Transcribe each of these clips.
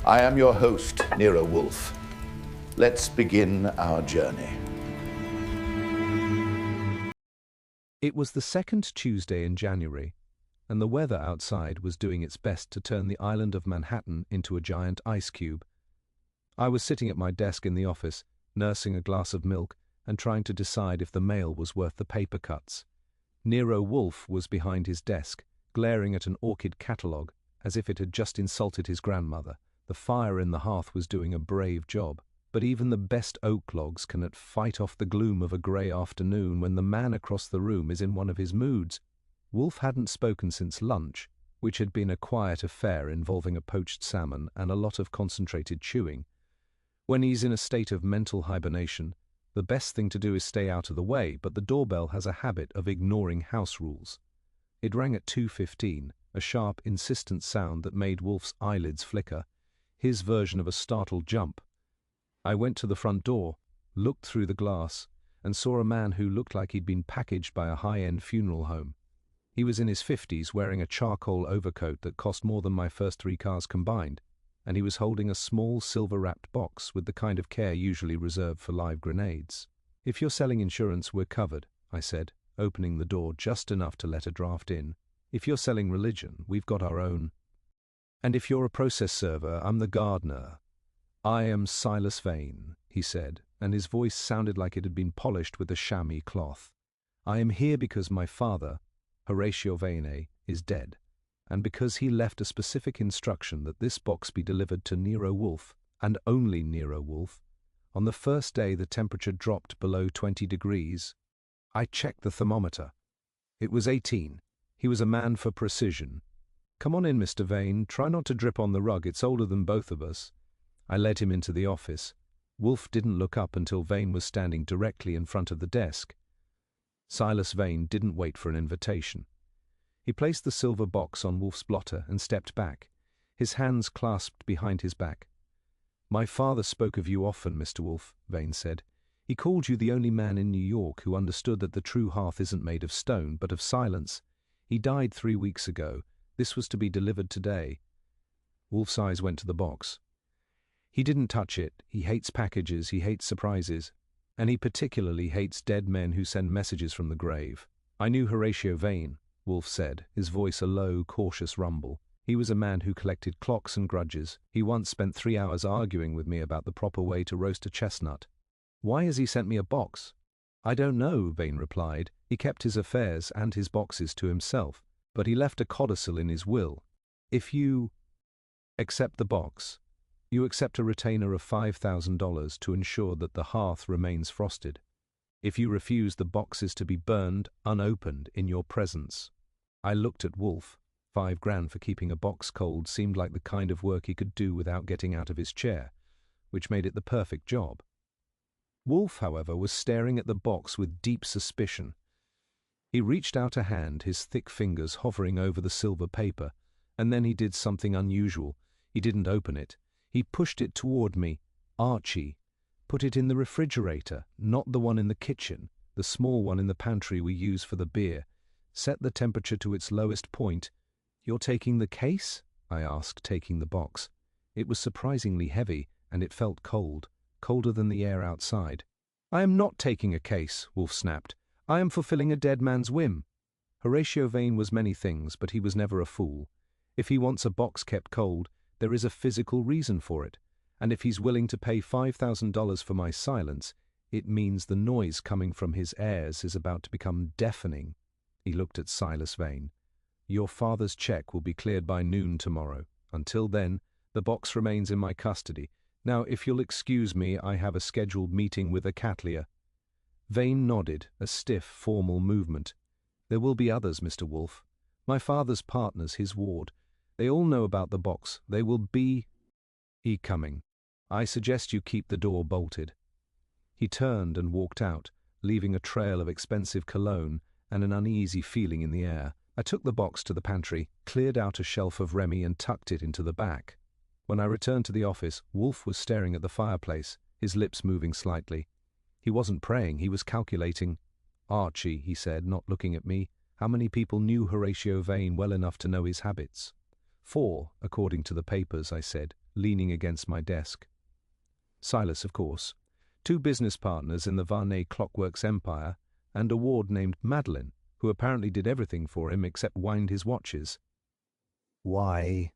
I am your host, Nero Wolfe. Let's begin our journey. It was the second Tuesday in January, and the weather outside was doing its best to turn the island of Manhattan into a giant ice cube. I was sitting at my desk in the office, nursing a glass of milk and trying to decide if the mail was worth the paper cuts. Nero Wolfe was behind his desk, glaring at an orchid catalogue as if it had just insulted his grandmother. The fire in the hearth was doing a brave job, but even the best oak logs cannot fight off the gloom of a grey afternoon when the man across the room is in one of his moods. Wolfe hadn't spoken since lunch, which had been a quiet affair involving a poached salmon and a lot of concentrated chewing. When he's in a state of mental hibernation, the best thing to do is stay out of the way, but the doorbell has a habit of ignoring house rules. It rang at 2:15, a sharp, insistent sound that made Wolfe's eyelids flicker, his version of a startled jump. I went to the front door, looked through the glass, and saw a man who looked like he'd been packaged by a high-end funeral home. He was in his 50s, wearing a charcoal overcoat that cost more than my first 3 cars combined, and he was holding a small silver-wrapped box with the kind of care usually reserved for live grenades. "If you're selling insurance, we're covered," I said, opening the door just enough to let a draft in. "If you're selling religion, we've got our own. And if you're a process server, I'm the gardener. I am Silas Vane," he said, and his voice sounded like it had been polished with a chamois cloth. "I am here because my father, Horatio Vane, is dead, and because he left a specific instruction that this box be delivered to Nero Wolfe, and only Nero Wolfe, on the first day the temperature dropped below 20 degrees. I checked the thermometer. It was 18. He was a man for precision. "Come on in, Mr. Vane. Try not to drip on the rug. It's older than both of us." I led him into the office. Wolfe didn't look up until Vane was standing directly in front of the desk. Silas Vane didn't wait for an invitation. He placed the silver box on Wolfe's blotter and stepped back, his hands clasped behind his back. "My father spoke of you often, Mr. Wolfe," Vane said. "He called you the only man in New York who understood that the true hearth isn't made of stone, but of silence. He died 3 weeks ago. This was to be delivered today." Wolfe's eyes went to the box. "He didn't touch it. He hates packages, he hates surprises, and he particularly hates dead men who send messages from the grave." "I knew Horatio Vane," Wolfe said, his voice a low, cautious rumble. "He was a man who collected clocks and grudges. He once spent 3 hours arguing with me about the proper way to roast a chestnut." "Why has he sent me a box?" "I don't know," Vane replied. "He kept his affairs and his boxes to himself, but he left a codicil in his will. If you accept the box, you accept a retainer of $5,000 to ensure that the hearth remains frosted. If you refuse, the box is to be burned unopened in your presence." I looked at Wolfe. $5,000 for keeping a box cold seemed like the kind of work he could do without getting out of his chair, which made it the perfect job. Wolfe, however, was staring at the box with deep suspicion. He reached out a hand, his thick fingers hovering over the silver paper, and then he did something unusual. He didn't open it. He pushed it toward me. "Archie, put it in the refrigerator, not the one in the kitchen, the small one in the pantry we use for the beer. Set the temperature to its lowest point." "You're taking the case?" I asked, taking the box. It was surprisingly heavy, and it felt cold, colder than the air outside. "I am not taking a case," Wolfe snapped. "I am fulfilling a dead man's whim." Horatio Vane was many things, but he was never a fool. If he wants a box kept cold, there is a physical reason for it, and if he's willing to pay $5,000 for my silence, it means the noise coming from his heirs is about to become deafening. He looked at Silas Vane. "Your father's check will be cleared by noon tomorrow. Until then, the box remains in my custody. Now, if you'll excuse me, I have a scheduled meeting with a catlier." Vane nodded, a stiff, formal movement. "There will be others, Mr. Wolfe. My father's partners, his ward. They all know about the box. They will be coming. I suggest you keep the door bolted." He turned and walked out, leaving a trail of expensive cologne and an uneasy feeling in the air. I took the box to the pantry, cleared out a shelf of Remy and tucked it into the back. When I returned to the office, Wolfe was staring at the fireplace, his lips moving slightly. He wasn't praying, he was calculating. "Archie," he said, not looking at me, "how many people knew Horatio Vane well enough to know his habits?" "4, according to the papers," I said. leaning against my desk. Silas, of course. 2 business partners in the Varney Clockworks empire, and a ward named Madeline, who apparently did everything for him except wind his watches. Why?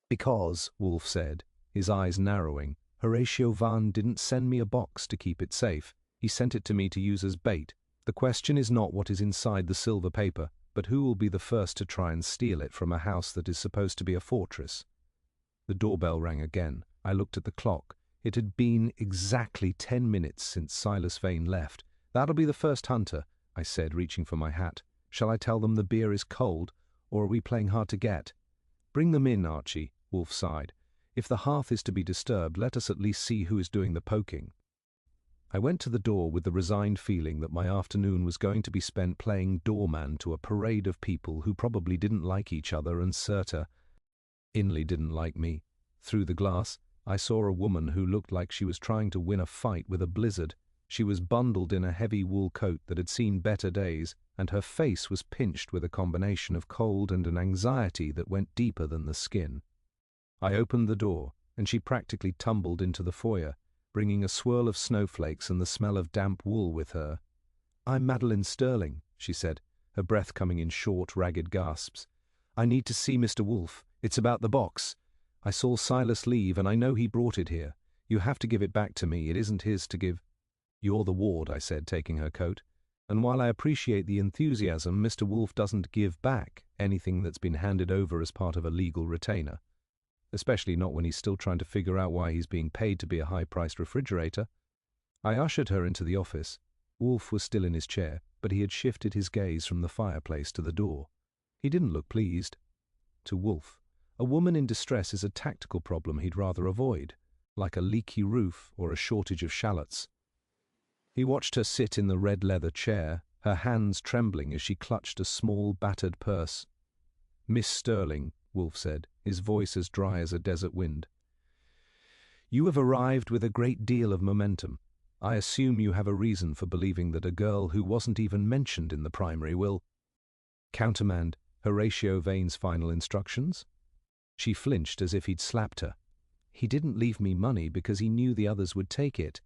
Because, Wolfe said, his eyes narrowing, Horatio Vane didn't send me a box to keep it safe. He sent it to me to use as bait. The question is not what is inside the silver paper, but who will be the first to try and steal it from a house that is supposed to be a fortress. The doorbell rang again. I looked at the clock. It had been exactly 10 minutes since Silas Vane left. That'll be the first hunter, I said, reaching for my hat. Shall I tell them the beer is cold, or are we playing hard to get? Bring them in, Archie, Wolfe sighed. If the hearth is to be disturbed, let us at least see who is doing the poking. I went to the door with the resigned feeling that my afternoon was going to be spent playing doorman to a parade of people who probably didn't like each other and certainly didn't like me. Through the glass, I saw a woman who looked like she was trying to win a fight with a blizzard. She was bundled in a heavy wool coat that had seen better days, and her face was pinched with a combination of cold and an anxiety that went deeper than the skin. I opened the door, and she practically tumbled into the foyer, bringing a swirl of snowflakes and the smell of damp wool with her. "I'm Madeline Sterling," she said, her breath coming in short, ragged gasps. "I need to see Mr. Wolfe. It's about the box. I saw Silas leave, and I know he brought it here. You have to give it back to me. It isn't his to give." "You're the ward," I said, taking her coat. "And while I appreciate the enthusiasm, Mr. Wolfe doesn't give back anything that's been handed over as part of a legal retainer. Especially not when he's still trying to figure out why he's being paid to be a high-priced refrigerator." I ushered her into the office. Wolfe was still in his chair, but he had shifted his gaze from the fireplace to the door. He didn't look pleased. To Wolfe, a woman in distress is a tactical problem he'd rather avoid, like a leaky roof or a shortage of shallots. He watched her sit in the red leather chair, her hands trembling as she clutched a small, battered purse. "Miss Sterling," Wolfe said, his voice as dry as a desert wind, "you have arrived with a great deal of momentum. I assume you have a reason for believing that a girl who wasn't even mentioned in the primary will countermand Horatio Vane's final instructions?" She flinched as if he'd slapped her. "He didn't leave me money because he knew the others would take it.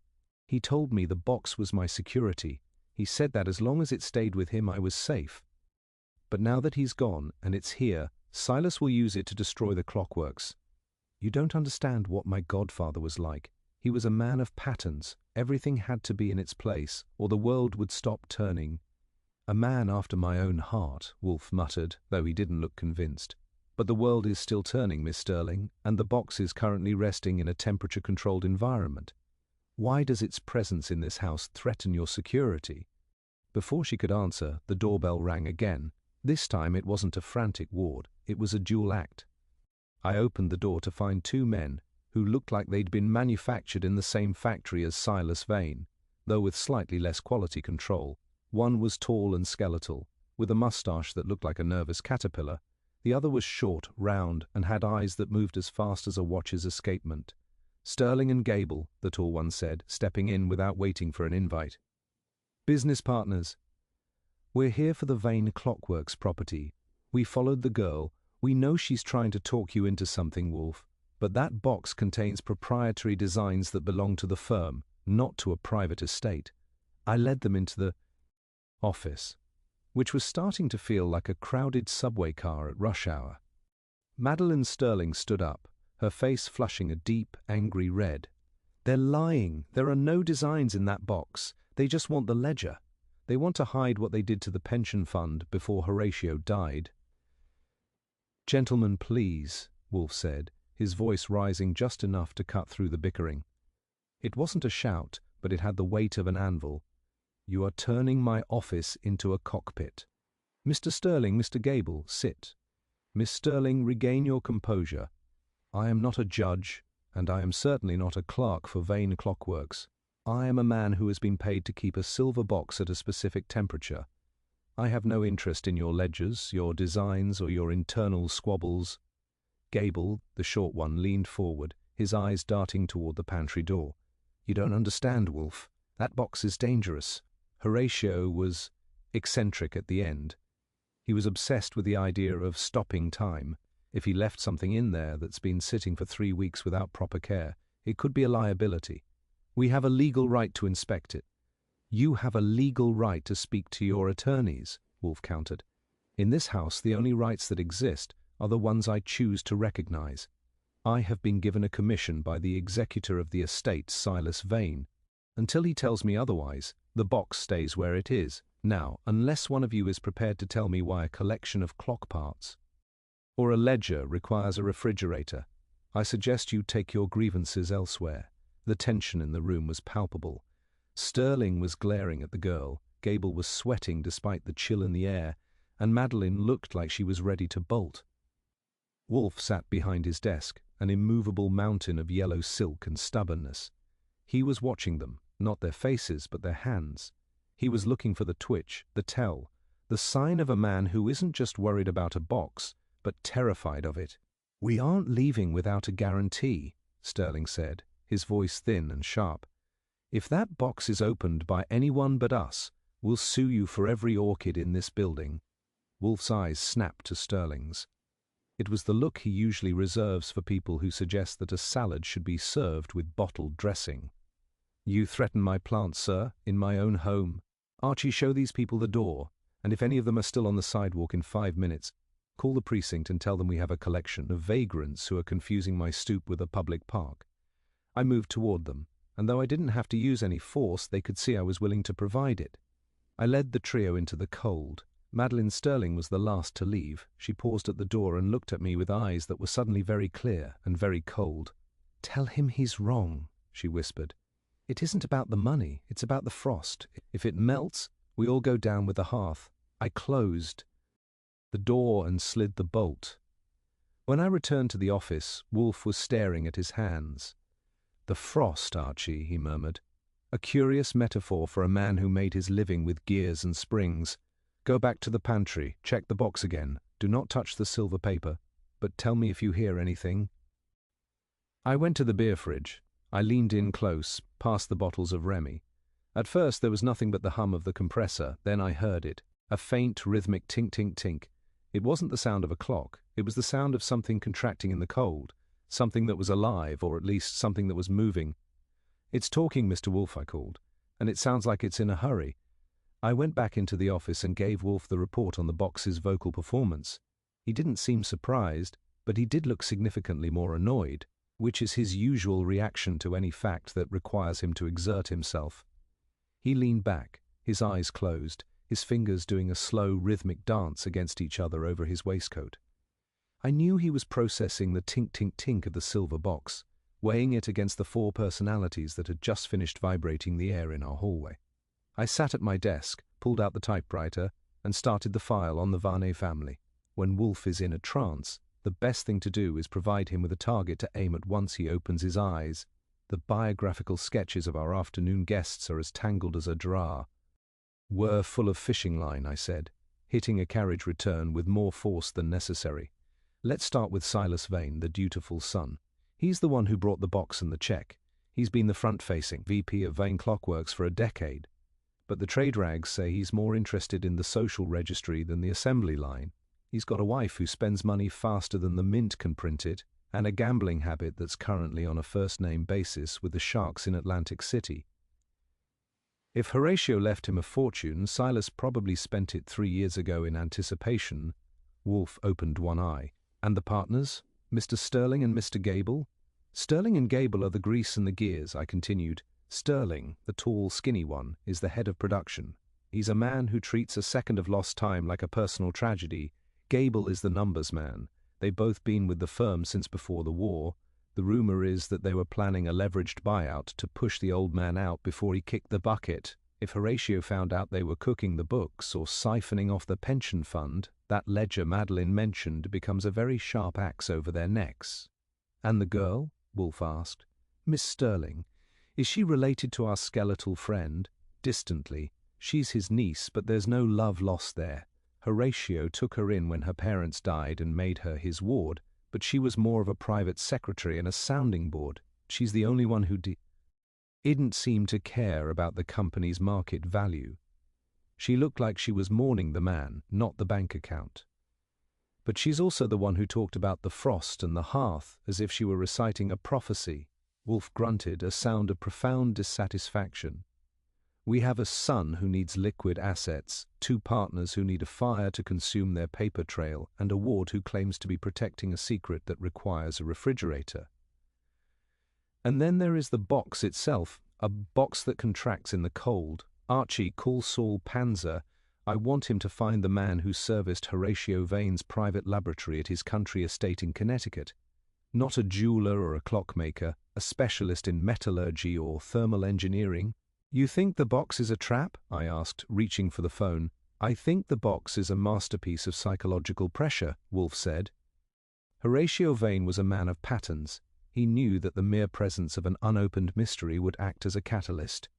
He told me the box was my security. He said that as long as it stayed with him, I was safe. But now that he's gone, and it's here, Silas will use it to destroy the clockworks. You don't understand what my godfather was like. He was a man of patterns. Everything had to be in its place, or the world would stop turning." "A man after my own heart," Wolfe muttered, though he didn't look convinced. "But the world is still turning, Miss Sterling, and the box is currently resting in a temperature-controlled environment. Why does its presence in this house threaten your security?" Before she could answer, the doorbell rang again. This time it wasn't a frantic ward, it was a dual act. I opened the door to find 2 men who looked like they'd been manufactured in the same factory as Silas Vane, though with slightly less quality control. One was tall and skeletal, with a mustache that looked like a nervous caterpillar. The other was short, round, and had eyes that moved as fast as a watch's escapement. "Sterling and Gable," the tall one said, stepping in without waiting for an invite. "Business partners. We're here for the Vane Clockworks property. We followed the girl. We know she's trying to talk you into something, Wolfe, but that box contains proprietary designs that belong to the firm, not to a private estate." I led them into the office, which was starting to feel like a crowded subway car at rush hour. Madeline Sterling stood up, her face flushing a deep, angry red. "They're lying. There are no designs in that box. They just want the ledger. They want to hide what they did to the pension fund before Horatio died." "Gentlemen, please," Wolfe said, his voice rising just enough to cut through the bickering. It wasn't a shout, but it had the weight of an anvil. "You are turning my office into a cockpit. Mr. Sterling, Mr. Gable, sit. Miss Sterling, regain your composure. I am not a judge, and I am certainly not a clerk for Vane Clockworks. I am a man who has been paid to keep a silver box at a specific temperature. I have no interest in your ledgers, your designs, or your internal squabbles." Gable, the short one, leaned forward, his eyes darting toward the pantry door. "You don't understand, Wolfe. That box is dangerous. Horatio was eccentric at the end. He was obsessed with the idea of stopping time. If he left something in there that's been sitting for 3 weeks without proper care, it could be a liability. We have a legal right to inspect it. You have a legal right to speak to your attorneys, Wolfe countered. In this house, the only rights that exist are the ones I choose to recognize. I have been given a commission by the executor of the estate, Silas Vane. Until he tells me otherwise, the box stays where it is. Now, unless one of you is prepared to tell me why a collection of clock parts or a ledger requires a refrigerator, I suggest you take your grievances elsewhere. The tension in the room was palpable. Sterling was glaring at the girl, Gable was sweating despite the chill in the air, and Madeline looked like she was ready to bolt. Wolfe sat behind his desk, an immovable mountain of yellow silk and stubbornness. He was watching them, not their faces but their hands. He was looking for the twitch, the tell, the sign of a man who isn't just worried about a box, but terrified of it. "We aren't leaving without a guarantee," Sterling said, his voice thin and sharp. "If that box is opened by anyone but us, we'll sue you for every orchid in this building." Wolfe's eyes snapped to Sterling's. It was the look he usually reserves for people who suggest that a salad should be served with bottled dressing. "You threaten my plants, sir, in my own home. Archie, show these people the door, and if any of them are still on the sidewalk in 5 minutes, call the precinct and tell them we have a collection of vagrants who are confusing my stoop with a public park." I moved toward them, and though I didn't have to use any force, they could see I was willing to provide it. I led the trio into the cold. Madeline Sterling was the last to leave. She paused at the door and looked at me with eyes that were suddenly very clear and very cold. "Tell him he's wrong," she whispered. "It isn't about the money, it's about the frost. If it melts, we all go down with the Hearth." I closed the door and slid the bolt. When I returned to the office, Wolfe was staring at his hands. "The frost, Archie," he murmured. "A curious metaphor for a man who made his living with gears and springs. Go back to the pantry, check the box again. Do not touch the silver paper, but tell me if you hear anything." I went to the beer fridge. I leaned in close, past the bottles of Remy. At first there was nothing but the hum of the compressor, then I heard it, a faint rhythmic tink-tink-tink. It wasn't the sound of a clock, it was the sound of something contracting in the cold, something that was alive, or at least something that was moving. "It's talking, Mr. Wolfe," I called, "and it sounds like it's in a hurry." I went back into the office and gave Wolfe the report on the box's vocal performance. He didn't seem surprised, but he did look significantly more annoyed, which is his usual reaction to any fact that requires him to exert himself. He leaned back, his eyes closed, his fingers doing a slow, rhythmic dance against each other over his waistcoat. I knew he was processing the tink-tink-tink of the silver box, weighing it against the 4 personalities that had just finished vibrating the air in our hallway. I sat at my desk, pulled out the typewriter, and started the file on the Varney family. When Wolfe is in a trance, the best thing to do is provide him with a target to aim at once he opens his eyes. The biographical sketches of our afternoon guests are as tangled as a drawer. "We're full of fishing line," I said, hitting a carriage return with more force than necessary. "Let's start with Silas Vane, the dutiful son. He's the one who brought the box and the check. He's been the front-facing VP of Vane Clockworks for a decade. But the trade rags say he's more interested in the social registry than the assembly line. He's got a wife who spends money faster than the mint can print it, and a gambling habit that's currently on a first-name basis with the Sharks in Atlantic City. If Horatio left him a fortune, Silas probably spent it 3 years ago in anticipation." Wolfe opened one eye. "And the partners? Mr. Sterling and Mr. Gable?" "Sterling and Gable are the grease and the gears," I continued. "Sterling, the tall, skinny one, is the head of production. He's a man who treats a second of lost time like a personal tragedy. Gable is the numbers man. They've both been with the firm since before the war. The rumor is that they were planning a leveraged buyout to push the old man out before he kicked the bucket. If Horatio found out they were cooking the books or siphoning off the pension fund, that ledger Madeline mentioned becomes a very sharp axe over their necks." "And the girl?" Wolfe asked. "Miss Sterling. Is she related to our skeletal friend?" "Distantly. She's his niece, but there's no love lost there. Horatio took her in when her parents died and made her his ward, but she was more of a private secretary and a sounding board. She's the only one who didn't seem to care about the company's market value. She looked like she was mourning the man, not the bank account." But she's also the one who talked about the frost and the hearth as if she were reciting a prophecy. Wolfe grunted, a sound of profound dissatisfaction. We have a son who needs liquid assets, 2 partners who need a fire to consume their paper trail, and a ward who claims to be protecting a secret that requires a refrigerator. And then there is the box itself, a box that contracts in the cold. Archie, call Saul Panzer. I want him to find the man who serviced Horatio Vane's private laboratory at his country estate in Connecticut. Not a jeweler or a clockmaker, a specialist in metallurgy or thermal engineering. You think the box is a trap? I asked, reaching for the phone. I think the box is a masterpiece of psychological pressure, Wolfe said. Horatio Vane was a man of patterns. He knew that the mere presence of an unopened mystery would act as a catalyst.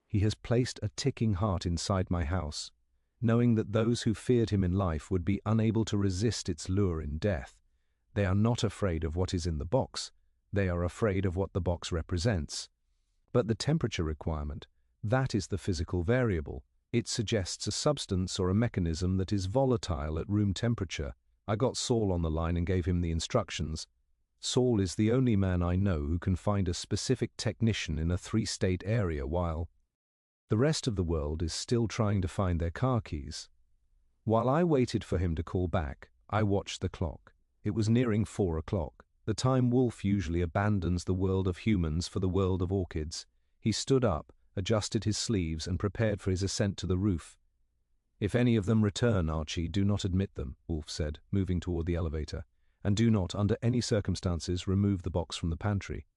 He has placed a ticking heart inside my house, knowing that those who feared him in life would be unable to resist its lure in death. They are not afraid of what is in the box. They are afraid of what the box represents. But the temperature requirement, that is the physical variable. It suggests a substance or a mechanism that is volatile at room temperature. I got Saul on the line and gave him the instructions. Saul is the only man I know who can find a specific technician in a 3-state area while the rest of the world is still trying to find their car keys. While I waited for him to call back, I watched the clock. It was nearing 4 o'clock, the time Wolfe usually abandons the world of humans for the world of orchids. He stood up, adjusted his sleeves, and prepared for his ascent to the roof. If any of them return, Archie, do not admit them, Wolfe said, moving toward the elevator, and do not, under any circumstances, remove the box from the pantry.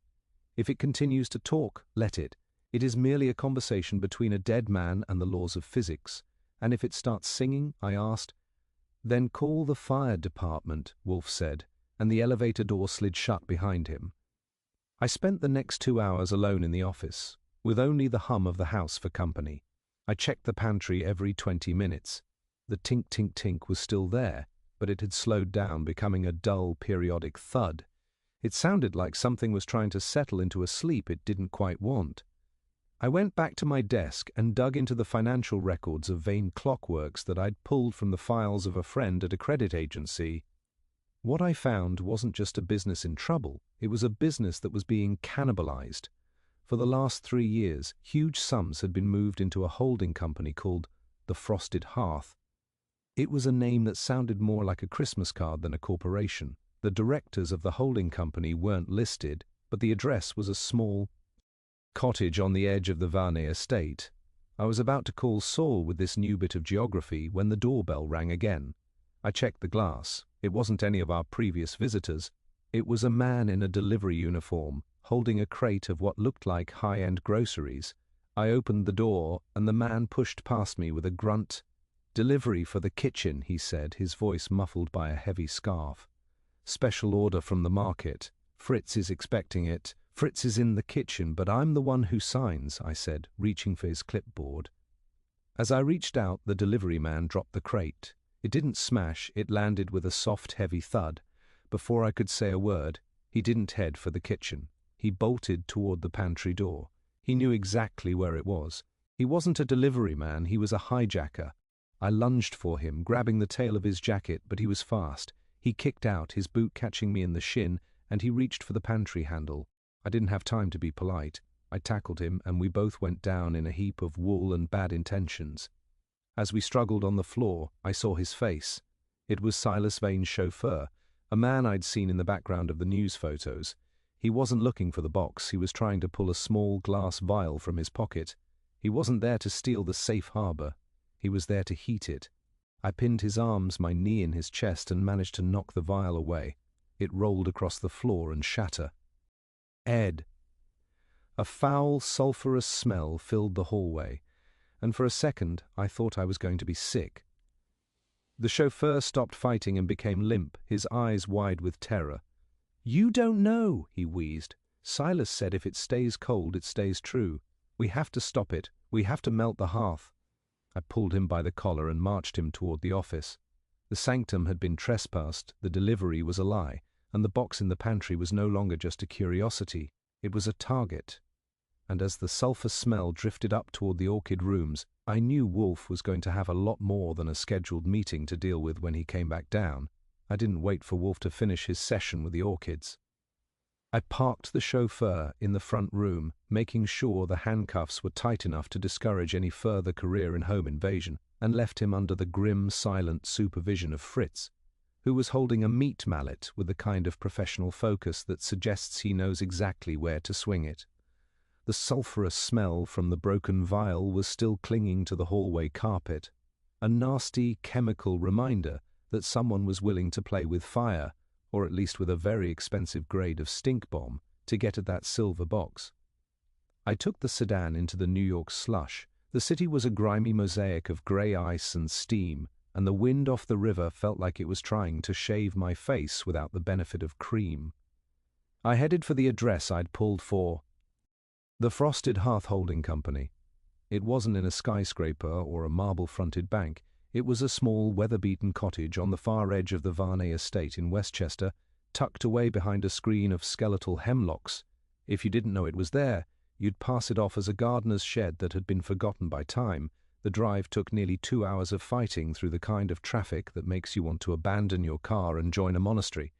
If it continues to talk, let it. It is merely a conversation between a dead man and the laws of physics. And if it starts singing, I asked, then call the fire department, Wolfe said, and the elevator door slid shut behind him. I spent the next 2 hours alone in the office, with only the hum of the house for company. I checked the pantry every 20 minutes. The tink-tink-tink was still there, but it had slowed down, becoming a dull, periodic thud. It sounded like something was trying to settle into a sleep it didn't quite want. I went back to my desk and dug into the financial records of Vane Clockworks that I'd pulled from the files of a friend at a credit agency. What I found wasn't just a business in trouble, it was a business that was being cannibalized. For the last 3 years, huge sums had been moved into a holding company called the Frosted Hearth. It was a name that sounded more like a Christmas card than a corporation. The directors of the holding company weren't listed, but the address was a small cottage on the edge of the Vane estate. I was about to call Saul with this new bit of geography when the doorbell rang again. I checked the glass. It wasn't any of our previous visitors. It was a man in a delivery uniform, holding a crate of what looked like high-end groceries. I opened the door, and the man pushed past me with a grunt. "Delivery for the kitchen," he said, his voice muffled by a heavy scarf. "Special order from the market. Fritz is expecting it. Fritz is in the kitchen, but I'm the one who signs," I said, reaching for his clipboard. As I reached out, the delivery man dropped the crate. It didn't smash, it landed with a soft, heavy thud. Before I could say a word, he didn't head for the kitchen. He bolted toward the pantry door. He knew exactly where it was. He wasn't a delivery man, he was a hijacker. I lunged for him, grabbing the tail of his jacket, but he was fast. He kicked out, his boot catching me in the shin, and he reached for the pantry handle. I didn't have time to be polite. I tackled him, and we both went down in a heap of wool and bad intentions. As we struggled on the floor, I saw his face. It was Silas Vane's chauffeur, a man I'd seen in the background of the news photos. He wasn't looking for the box, he was trying to pull a small glass vial from his pocket. He wasn't there to steal the safe harbor. He was there to heat it. I pinned his arms, my knee in his chest, and managed to knock the vial away. It rolled across the floor and shattered. Ed. A foul, sulphurous smell filled the hallway, and for a second I thought I was going to be sick. The chauffeur stopped fighting and became limp, his eyes wide with terror. "You don't know," he wheezed. "Silas said if it stays cold, it stays true. We have to stop it. We have to melt the hearth." I pulled him by the collar and marched him toward the office. The sanctum had been trespassed, the delivery was a lie, and the box in the pantry was no longer just a curiosity, it was a target. And as the sulphur smell drifted up toward the orchid rooms, I knew Wolfe was going to have a lot more than a scheduled meeting to deal with when he came back down. I didn't wait for Wolfe to finish his session with the orchids. I parked the chauffeur in the front room, making sure the handcuffs were tight enough to discourage any further career in home invasion, and left him under the grim, silent supervision of Fritz, who was holding a meat mallet with the kind of professional focus that suggests he knows exactly where to swing it. The sulphurous smell from the broken vial was still clinging to the hallway carpet, a nasty chemical reminder that someone was willing to play with fire, or at least with a very expensive grade of stink bomb, to get at that silver box. I took the sedan into the New York slush. The city was a grimy mosaic of grey ice and steam, and the wind off the river felt like it was trying to shave my face without the benefit of cream. I headed for the address I'd pulled for, the Frosted Hearth Holding Company. It wasn't in a skyscraper or a marble-fronted bank. It was a small, weather-beaten cottage on the far edge of the Varney estate in Westchester, tucked away behind a screen of skeletal hemlocks. If you didn't know it was there, you'd pass it off as a gardener's shed that had been forgotten by time. The drive took nearly 2 hours of fighting through the kind of traffic that makes you want to abandon your car and join a monastery.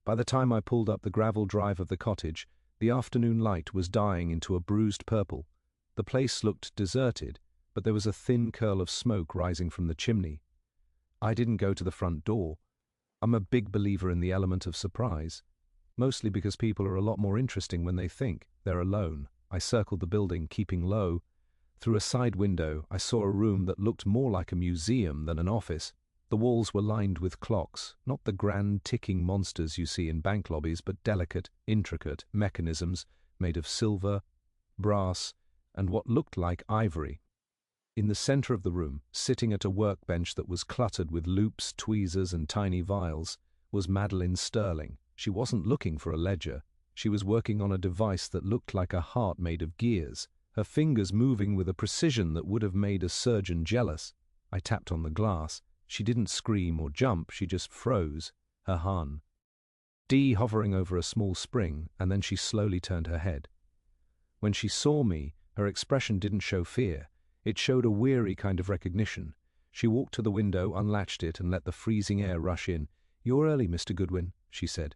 By the time I pulled up the gravel drive of the cottage, the afternoon light was dying into a bruised purple. The place looked deserted, but there was a thin curl of smoke rising from the chimney. I didn't go to the front door. I'm a big believer in the element of surprise, mostly because people are a lot more interesting when they think they're alone. I circled the building, keeping low. Through a side window, I saw a room that looked more like a museum than an office. The walls were lined with clocks, not the grand ticking monsters you see in bank lobbies, but delicate, intricate mechanisms made of silver, brass, and what looked like ivory. In the center of the room, sitting at a workbench that was cluttered with loops, tweezers, and tiny vials, was Madeline Sterling. She wasn't looking for a ledger. She was working on a device that looked like a heart made of gears, her fingers moving with a precision that would have made a surgeon jealous. I tapped on the glass. She didn't scream or jump, she just froze, her hand hovering over a small spring, and then she slowly turned her head. When she saw me, her expression didn't show fear. It showed a weary kind of recognition. She walked to the window, unlatched it, and let the freezing air rush in. "You're early, Mr. Goodwin," she said.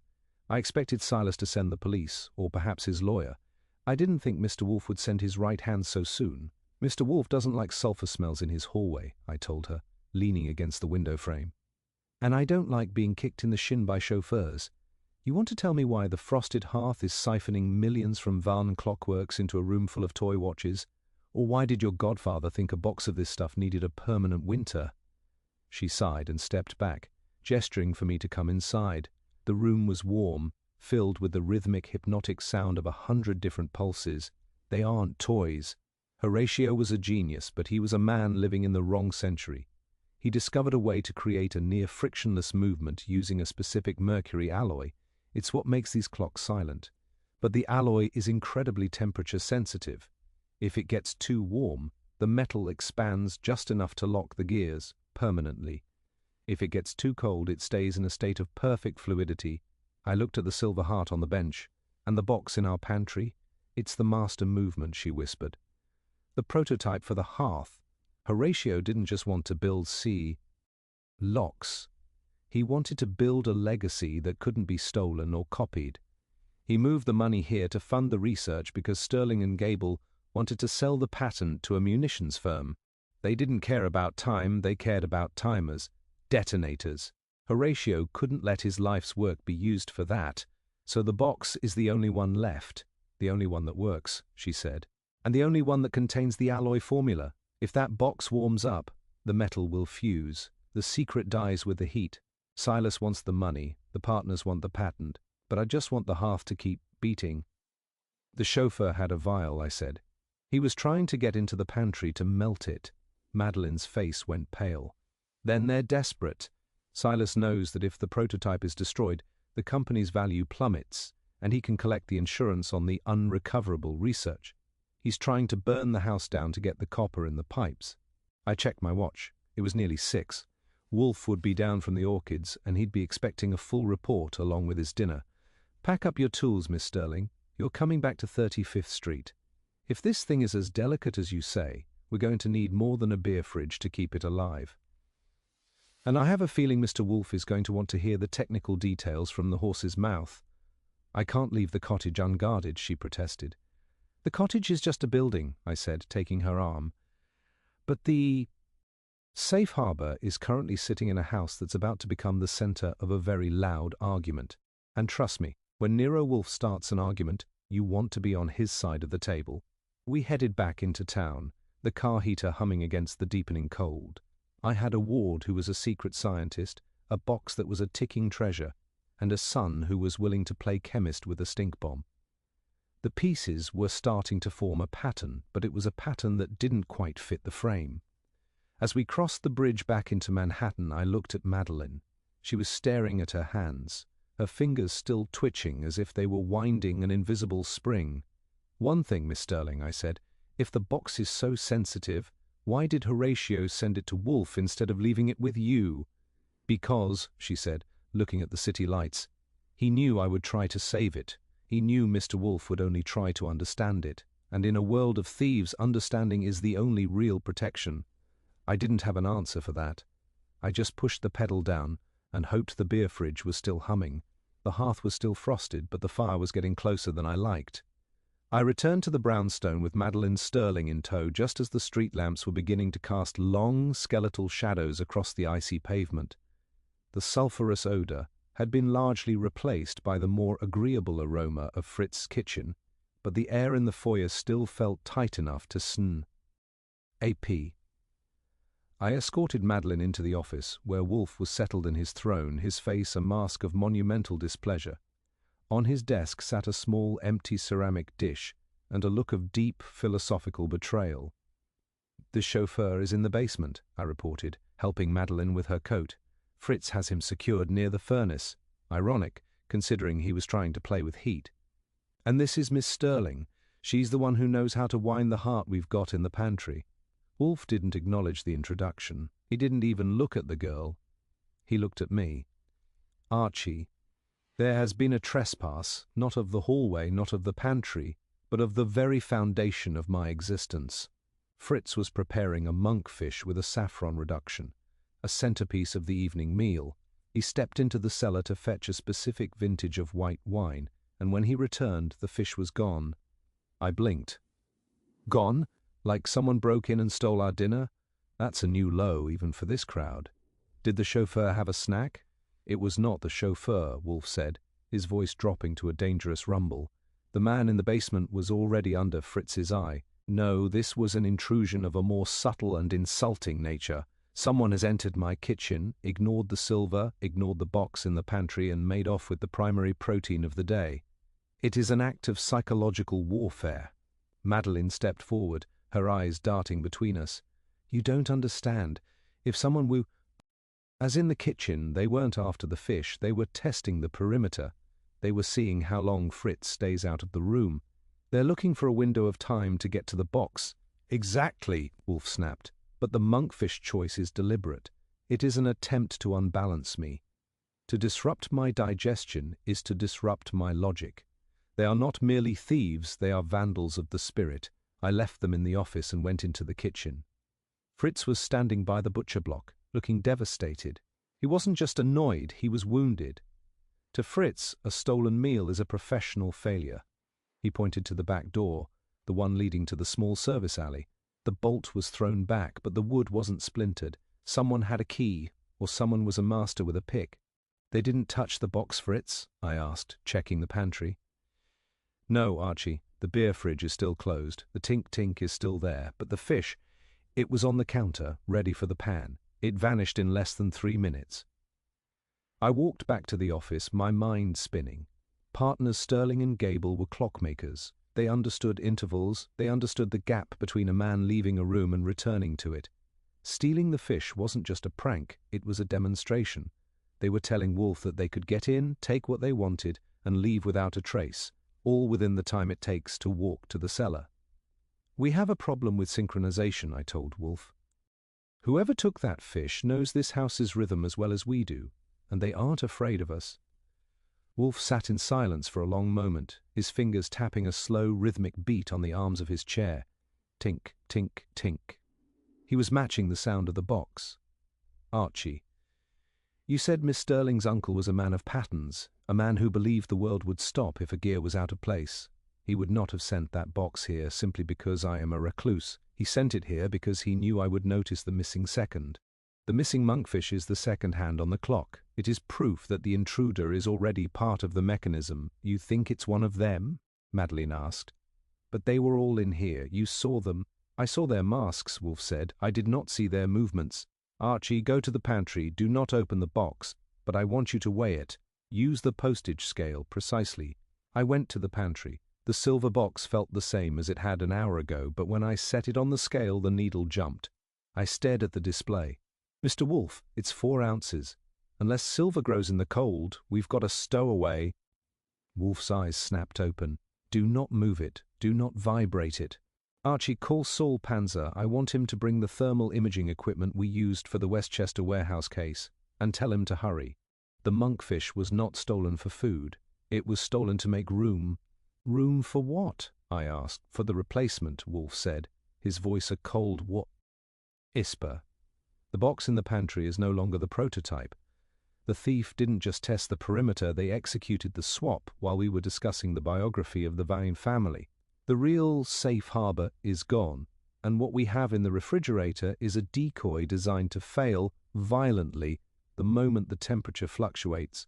"I expected Silas to send the police, or perhaps his lawyer. I didn't think Mr. Wolfe would send his right hand so soon. Mr. Wolfe doesn't like sulphur smells in his hallway," I told her, leaning against the window frame. "And I don't like being kicked in the shin by chauffeurs. You want to tell me why the Frosted Hearth is siphoning millions from Van Clockworks into a room full of toy watches? Or why did your godfather think a box of this stuff needed a permanent winter?" She sighed and stepped back, gesturing for me to come inside. The room was warm, filled with the rhythmic, hypnotic sound of 100 different pulses. They aren't toys. Horatio was a genius, but he was a man living in the wrong century. He discovered a way to create a near-frictionless movement using a specific mercury alloy. It's what makes these clocks silent. But the alloy is incredibly temperature-sensitive. If it gets too warm, the metal expands just enough to lock the gears permanently. If it gets too cold, it stays in a state of perfect fluidity. I looked at the silver heart on the bench, and the box in our pantry. "It's the master movement," she whispered. "The prototype for the hearth." Horatio didn't just want to build locks. He wanted to build a legacy that couldn't be stolen or copied. He moved the money here to fund the research because Sterling and Gable wanted to sell the patent to a munitions firm. They didn't care about time, they cared about timers, detonators. Horatio couldn't let his life's work be used for that, so the box is the only one left, the only one that works, she said, and the only one that contains the alloy formula. If that box warms up, the metal will fuse. The secret dies with the heat. Silas wants the money, the partners want the patent, but I just want the hearth to keep beating. "The chauffeur had a vial," I said. "He was trying to get into the pantry to melt it." Madeline's face went pale. "Then they're desperate. Silas knows that if the prototype is destroyed, the company's value plummets, and he can collect the insurance on the unrecoverable research. He's trying to burn the house down to get the copper in the pipes." I checked my watch. It was nearly 6. Wolfe would be down from the orchids, and he'd be expecting a full report along with his dinner. "Pack up your tools, Miss Sterling. You're coming back to 35th Street. If this thing is as delicate as you say, we're going to need more than a beer fridge to keep it alive." And I have a feeling Mr. Wolfe is going to want to hear the technical details from the horse's mouth. I can't leave the cottage unguarded, she protested. The cottage is just a building, I said, taking her arm. But the safe harbour is currently sitting in a house that's about to become the centre of a very loud argument. And trust me, when Nero Wolfe starts an argument, you want to be on his side of the table. We headed back into town, the car heater humming against the deepening cold. I had a ward who was a secret scientist, a box that was a ticking treasure, and a son who was willing to play chemist with a stink bomb. The pieces were starting to form a pattern, but it was a pattern that didn't quite fit the frame. As we crossed the bridge back into Manhattan, I looked at Madeline. She was staring at her hands, her fingers still twitching as if they were winding an invisible spring. One thing, Miss Sterling, I said, if the box is so sensitive, why did Horatio send it to Wolfe instead of leaving it with you? Because, she said, looking at the city lights, he knew I would try to save it. He knew Mr. Wolfe would only try to understand it, and in a world of thieves, understanding is the only real protection. I didn't have an answer for that. I just pushed the pedal down and hoped the beer fridge was still humming. The hearth was still frosted, but the fire was getting closer than I liked. I returned to the brownstone with Madeline Sterling in tow just as the street lamps were beginning to cast long, skeletal shadows across the icy pavement. The sulphurous odour had been largely replaced by the more agreeable aroma of Fritz's kitchen, but the air in the foyer still felt tight enough to sn. A.P. I escorted Madeline into the office, where Wolfe was settled in his throne, his face a mask of monumental displeasure. On his desk sat a small, empty ceramic dish, and a look of deep, philosophical betrayal. The chauffeur is in the basement, I reported, helping Madeline with her coat. Fritz has him secured near the furnace. Ironic, considering he was trying to play with heat. And this is Miss Sterling. She's the one who knows how to wind the heart we've got in the pantry. Wolfe didn't acknowledge the introduction. He didn't even look at the girl. He looked at me. Archie, there has been a trespass, not of the hallway, not of the pantry, but of the very foundation of my existence. Fritz was preparing a monkfish with a saffron reduction, a centerpiece of the evening meal. He stepped into the cellar to fetch a specific vintage of white wine, and when he returned, the fish was gone. I blinked. Gone? Like someone broke in and stole our dinner? That's a new low, even for this crowd. Did the chauffeur have a snack? It was not the chauffeur, Wolfe said, his voice dropping to a dangerous rumble. The man in the basement was already under Fritz's eye. No, this was an intrusion of a more subtle and insulting nature. Someone has entered my kitchen, ignored the silver, ignored the box in the pantry, and made off with the primary protein of the day. It is an act of psychological warfare. Madeline stepped forward, her eyes darting between us. You don't understand. If someone As in the kitchen, they weren't after the fish, they were testing the perimeter. They were seeing how long Fritz stays out of the room. They're looking for a window of time to get to the box. Exactly, Wolfe snapped. But the monkfish choice is deliberate. It is an attempt to unbalance me. To disrupt my digestion is to disrupt my logic. They are not merely thieves, they are vandals of the spirit. I left them in the office and went into the kitchen. Fritz was standing by the butcher block, looking devastated. He wasn't just annoyed, he was wounded. To Fritz, a stolen meal is a professional failure. He pointed to the back door, the one leading to the small service alley. The bolt was thrown back, but the wood wasn't splintered. Someone had a key, or someone was a master with a pick. They didn't touch the box, Fritz? I asked, checking the pantry. No, Archie, the beer fridge is still closed. The tink-tink is still there, but the fish, it was on the counter, ready for the pan. It vanished in less than 3 minutes. I walked back to the office, my mind spinning. Partners Sterling and Gable were clockmakers. They understood intervals, they understood the gap between a man leaving a room and returning to it. Stealing the fish wasn't just a prank, it was a demonstration. They were telling Wolfe that they could get in, take what they wanted, and leave without a trace, all within the time it takes to walk to the cellar. We have a problem with synchronization, I told Wolfe. Whoever took that fish knows this house's rhythm as well as we do, and they aren't afraid of us. Wolfe sat in silence for a long moment, his fingers tapping a slow, rhythmic beat on the arms of his chair. Tink, tink, tink. He was matching the sound of the box. Archie, You said Miss Sterling's uncle was a man of patterns, a man who believed the world would stop if a gear was out of place. He would not have sent that box here simply because I am a recluse. He sent it here because he knew I would notice the missing second. The missing monkfish is the second hand on the clock. It is proof that the intruder is already part of the mechanism. You think it's one of them? Madeline asked. But they were all in here. You saw them. I saw their masks, Wolfe said. I did not see their movements. Archie, go to the pantry. Do not open the box, but I want you to weigh it. Use the postage scale, precisely. I went to the pantry. The silver box felt the same as it had an hour ago, but when I set it on the scale, the needle jumped. I stared at the display. Mr. Wolfe, it's 4 ounces. Unless silver grows in the cold, we've got a stowaway. Wolfe's eyes snapped open. Do not move it. Do not vibrate it. Archie, call Saul Panzer. I want him to bring the thermal imaging equipment we used for the Westchester warehouse case, and tell him to hurry. The monkfish was not stolen for food. It was stolen to make room. Room for what? I asked. For the replacement, Wolfe said, his voice a cold whisper. The box in the pantry is no longer the prototype. The thief didn't just test the perimeter, they executed the swap while we were discussing the biography of the Vine family. The real safe harbor is gone, and what we have in the refrigerator is a decoy designed to fail violently the moment the temperature fluctuates.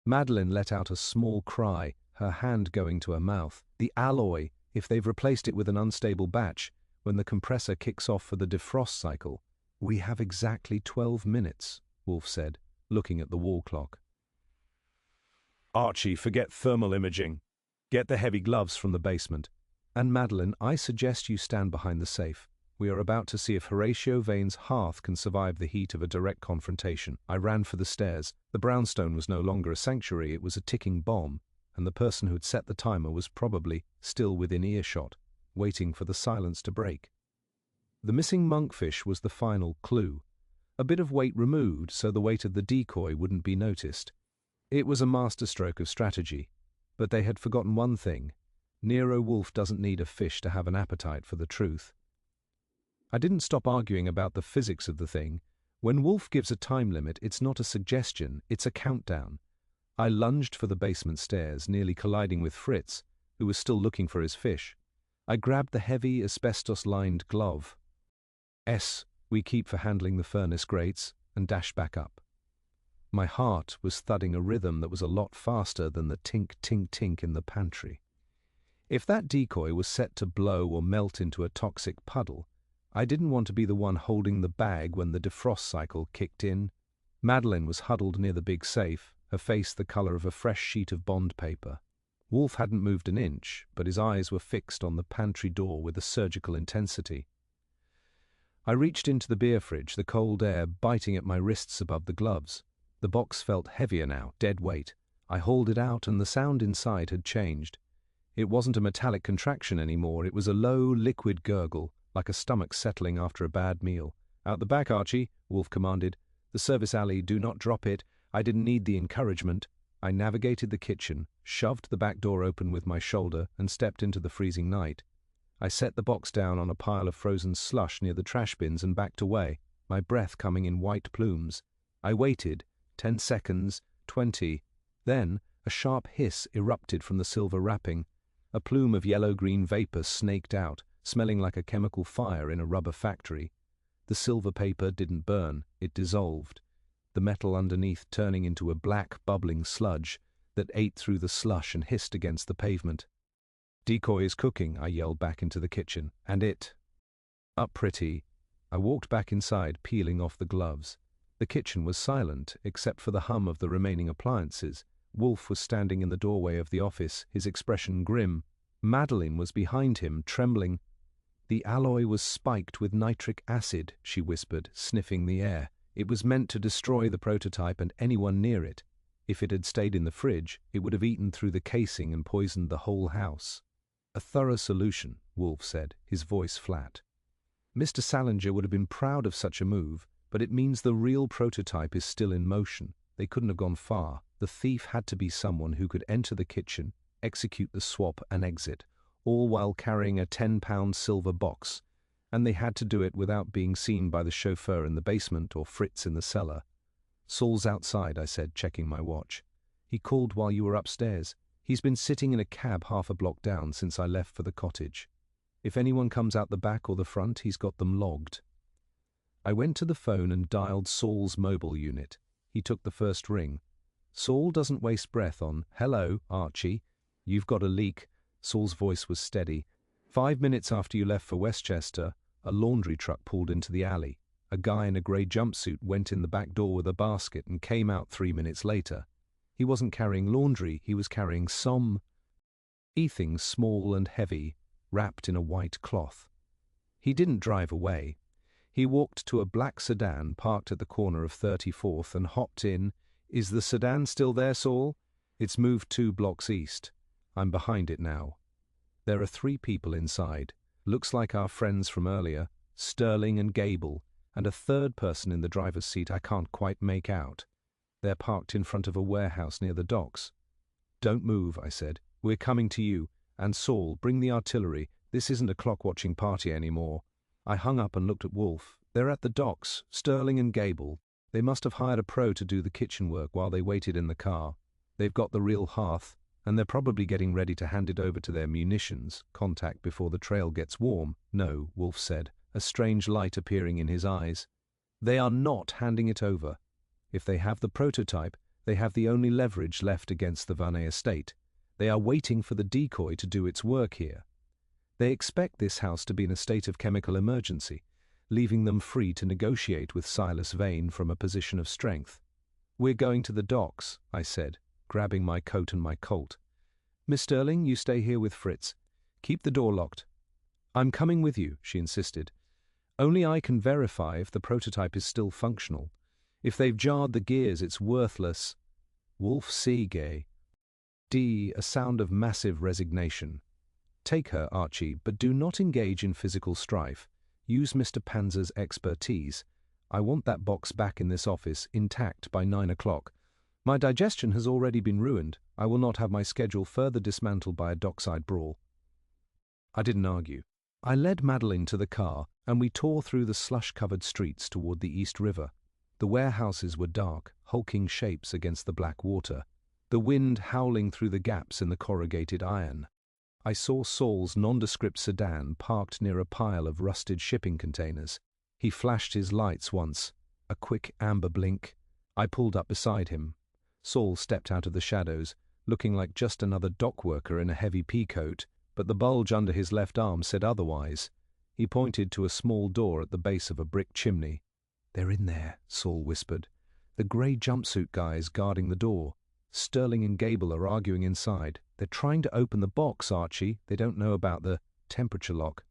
Madeline let out a small cry, her hand going to her mouth. The alloy, if they've replaced it with an unstable batch, when the compressor kicks off for the defrost cycle. We have exactly 12 minutes, Wolfe said, looking at the wall clock. Archie, forget thermal imaging. Get the heavy gloves from the basement. And Madeline, I suggest you stand behind the safe. We are about to see if Horatio Vane's Hearth can survive the heat of a direct confrontation. I ran for the stairs. The brownstone was no longer a sanctuary, it was a ticking bomb, and the person who had set the timer was probably still within earshot, waiting for the silence to break. The missing monkfish was the final clue. A bit of weight removed so the weight of the decoy wouldn't be noticed. It was a masterstroke of strategy, but they had forgotten one thing. Nero Wolfe doesn't need a fish to have an appetite for the truth. I didn't stop arguing about the physics of the thing. When Wolfe gives a time limit, it's not a suggestion, it's a countdown. I lunged for the basement stairs, nearly colliding with Fritz, who was still looking for his fish. I grabbed the heavy, asbestos-lined glove we keep for handling the furnace grates, and dashed back up. My heart was thudding a rhythm that was a lot faster than the tink-tink-tink in the pantry. If that decoy was set to blow or melt into a toxic puddle, I didn't want to be the one holding the bag when the defrost cycle kicked in. Madeline was huddled near the big safe, her face the color of a fresh sheet of bond paper. Wolfe hadn't moved an inch, but his eyes were fixed on the pantry door with a surgical intensity. I reached into the beer fridge, the cold air biting at my wrists above the gloves. The box felt heavier now, dead weight. I hauled it out, and the sound inside had changed. It wasn't a metallic contraction anymore, it was a low, liquid gurgle, like a stomach settling after a bad meal. Out the back, Archie, Wolfe commanded. The service alley, do not drop it. I didn't need the encouragement. I navigated the kitchen, shoved the back door open with my shoulder, and stepped into the freezing night. I set the box down on a pile of frozen slush near the trash bins and backed away, my breath coming in white plumes. I waited, 10 seconds, 20. Then a sharp hiss erupted from the silver wrapping. A plume of yellow-green vapor snaked out, smelling like a chemical fire in a rubber factory. The silver paper didn't burn, it dissolved, the metal underneath turning into a black, bubbling sludge that ate through the slush and hissed against the pavement. Decoy is cooking, I yelled back into the kitchen, and it. Up pretty. I walked back inside, peeling off the gloves. The kitchen was silent, except for the hum of the remaining appliances. Wolfe was standing in the doorway of the office, his expression grim. Madeline was behind him, trembling. The alloy was spiked with nitric acid, she whispered, sniffing the air. It was meant to destroy the prototype and anyone near it. If it had stayed in the fridge, it would have eaten through the casing and poisoned the whole house. A thorough solution, Wolfe said, his voice flat. Mr. Salinger would have been proud of such a move, but it means the real prototype is still in motion. They couldn't have gone far. The thief had to be someone who could enter the kitchen, execute the swap and exit, all while carrying a 10-pound silver box, and they had to do it without being seen by the chauffeur in the basement or Fritz in the cellar. Saul's outside, I said, checking my watch. He called while you were upstairs. He's been sitting in a cab half a block down since I left for the cottage. If anyone comes out the back or the front, he's got them logged. I went to the phone and dialed Saul's mobile unit. He took the first ring. Saul doesn't waste breath on, "Hello, Archie. You've got a leak." Saul's voice was steady. 5 minutes after you left for Westchester, a laundry truck pulled into the alley. A guy in a grey jumpsuit went in the back door with a basket and came out 3 minutes later. He wasn't carrying laundry, he was carrying some thing small and heavy, wrapped in a white cloth. He didn't drive away. He walked to a black sedan parked at the corner of 34th and hopped in. "Is the sedan still there, Saul?" "It's moved 2 blocks east. I'm behind it now." There are 3 people inside. Looks like our friends from earlier, Sterling and Gable, and a third person in the driver's seat I can't quite make out. They're parked in front of a warehouse near the docks. "Don't move," I said. "We're coming to you. And Saul, bring the artillery. This isn't a clock-watching party anymore." I hung up and looked at Wolfe. "They're at the docks, Sterling and Gable. They must have hired a pro to do the kitchen work while they waited in the car. They've got the real Hearth, and they're probably getting ready to hand it over to their munitions contact before the trail gets warm." "No," Wolfe said, a strange light appearing in his eyes. "They are not handing it over. If they have the prototype, they have the only leverage left against the Varney estate. They are waiting for the decoy to do its work here. They expect this house to be in a state of chemical emergency, leaving them free to negotiate with Silas Vane from a position of strength." "We're going to the docks," I said, grabbing my coat and my Colt. "Miss Sterling, you stay here with Fritz. Keep the door locked." "I'm coming with you," she insisted. "Only I can verify if the prototype is still functional. If they've jarred the gears, it's worthless." Wolfe Seagay. A sound of massive resignation. "Take her, Archie, but do not engage in physical strife. Use Mr. Panzer's expertise. I want that box back in this office, intact, by 9 o'clock. My digestion has already been ruined. I will not have my schedule further dismantled by a dockside brawl." I didn't argue. I led Madeline to the car, and we tore through the slush-covered streets toward the East River. The warehouses were dark, hulking shapes against the black water, the wind howling through the gaps in the corrugated iron. I saw Saul's nondescript sedan parked near a pile of rusted shipping containers. He flashed his lights once, a quick amber blink. I pulled up beside him. Saul stepped out of the shadows, looking like just another dock worker in a heavy pea coat, but the bulge under his left arm said otherwise. He pointed to a small door at the base of a brick chimney. "They're in there," Saul whispered. "The grey jumpsuit guys guarding the door. Sterling and Gable are arguing inside. They're trying to open the box, Archie. They don't know about the temperature lock."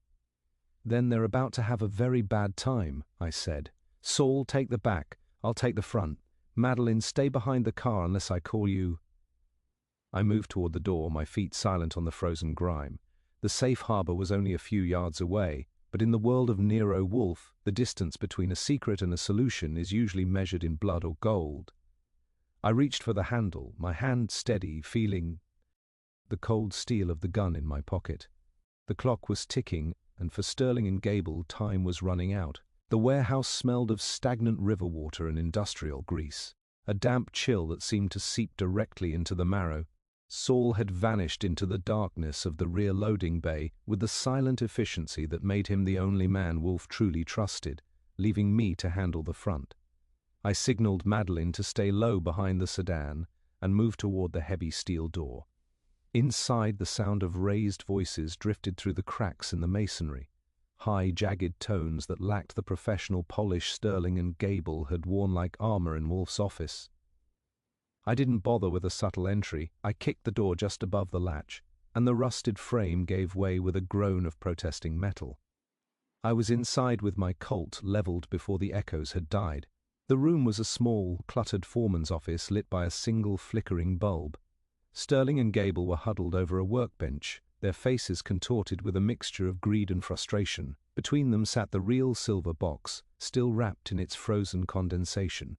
"Then they're about to have a very bad time," I said. "Saul, take the back. I'll take the front. Madeline, stay behind the car unless I call you." I moved toward the door, my feet silent on the frozen grime. The safe harbor was only a few yards away, but in the world of Nero Wolfe, the distance between a secret and a solution is usually measured in blood or gold. I reached for the handle, my hand steady, feeling the cold steel of the gun in my pocket. The clock was ticking, and for Sterling and Gable, time was running out. The warehouse smelled of stagnant river water and industrial grease, a damp chill that seemed to seep directly into the marrow. Saul had vanished into the darkness of the rear loading bay with the silent efficiency that made him the only man Wolfe truly trusted, leaving me to handle the front. I signaled Madeline to stay low behind the sedan and moved toward the heavy steel door. Inside, the sound of raised voices drifted through the cracks in the masonry, high, jagged tones that lacked the professional polish Sterling and Gable had worn like armor in Wolfe's office. I didn't bother with a subtle entry. I kicked the door just above the latch, and the rusted frame gave way with a groan of protesting metal. I was inside with my Colt leveled before the echoes had died. The room was a small, cluttered foreman's office lit by a single flickering bulb. Sterling and Gable were huddled over a workbench, their faces contorted with a mixture of greed and frustration. Between them sat the real silver box, still wrapped in its frozen condensation.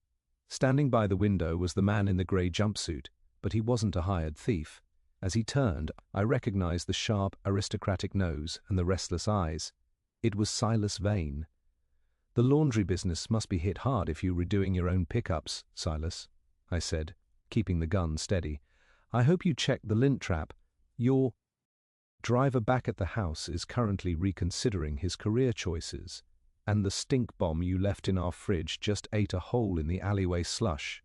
Standing by the window was the man in the grey jumpsuit, but he wasn't a hired thief. As he turned, I recognized the sharp, aristocratic nose and the restless eyes. It was Silas Vane. The laundry business must be hit hard if you were doing your own pickups, Silas, I said, keeping the gun steady. I hope you checked the lint trap. Your driver back at the house is currently reconsidering his career choices, and the stink bomb you left in our fridge just ate a hole in the alleyway slush.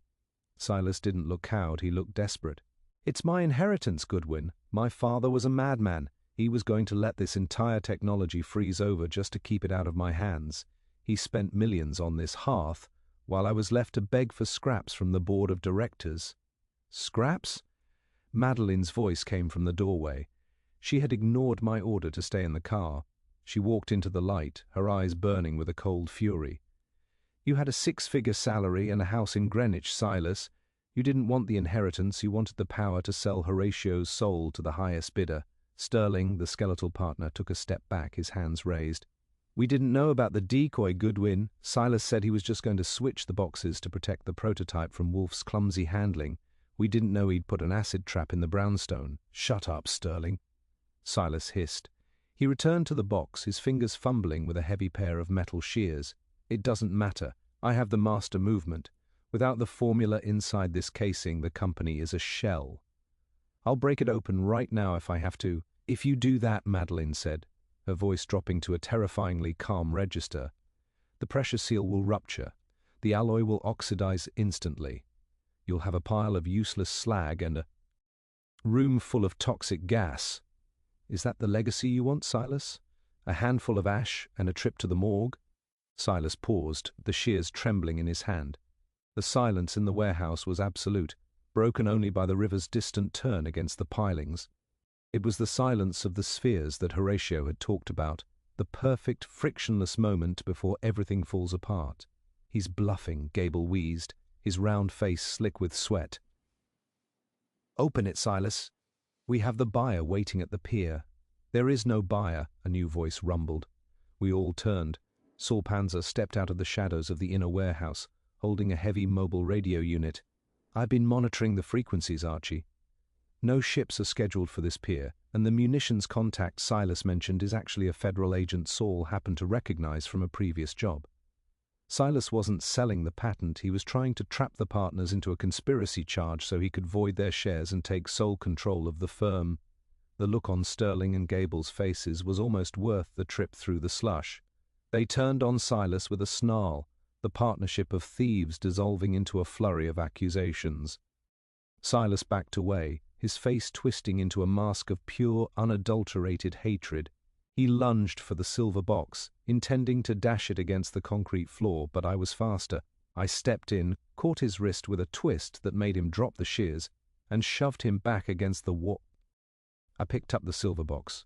Silas didn't look cowed, he looked desperate. It's my inheritance, Goodwin. My father was a madman. He was going to let this entire technology freeze over just to keep it out of my hands. He spent millions on this Hearth, while I was left to beg for scraps from the board of directors. Scraps? Madeline's voice came from the doorway. She had ignored my order to stay in the car. She walked into the light, her eyes burning with a cold fury. You had a 6-figure salary and a house in Greenwich, Silas. You didn't want the inheritance, you wanted the power to sell Horatio's soul to the highest bidder. Sterling, the skeletal partner, took a step back, his hands raised. We didn't know about the decoy, Goodwin. Silas said he was just going to switch the boxes to protect the prototype from Wolfe's clumsy handling. We didn't know he'd put an acid trap in the brownstone. Shut up, Sterling, Silas hissed. He returned to the box, his fingers fumbling with a heavy pair of metal shears. It doesn't matter. I have the master movement. Without the formula inside this casing, the company is a shell. I'll break it open right now if I have to. If you do that, Madeline said, her voice dropping to a terrifyingly calm register, the pressure seal will rupture. The alloy will oxidize instantly. You'll have a pile of useless slag and a room full of toxic gas. Is that the legacy you want, Silas? A handful of ash and a trip to the morgue? Silas paused, the shears trembling in his hand. The silence in the warehouse was absolute, broken only by the river's distant turn against the pilings. It was the silence of the spheres that Horatio had talked about, the perfect, frictionless moment before everything falls apart. He's bluffing, Gable wheezed, his round face slick with sweat. Open it, Silas. We have the buyer waiting at the pier. There is no buyer, a new voice rumbled. We all turned. Saul Panzer stepped out of the shadows of the inner warehouse, holding a heavy mobile radio unit. I've been monitoring the frequencies, Archie. No ships are scheduled for this pier, and the munitions contact Silas mentioned is actually a federal agent Saul happened to recognize from a previous job. Silas wasn't selling the patent, he was trying to trap the partners into a conspiracy charge so he could void their shares and take sole control of the firm. The look on Sterling and Gable's faces was almost worth the trip through the slush. They turned on Silas with a snarl, the partnership of thieves dissolving into a flurry of accusations. Silas backed away, his face twisting into a mask of pure, unadulterated hatred. He lunged for the silver box, intending to dash it against the concrete floor, but I was faster. I stepped in, caught his wrist with a twist that made him drop the shears, and shoved him back against the wall. I picked up the silver box.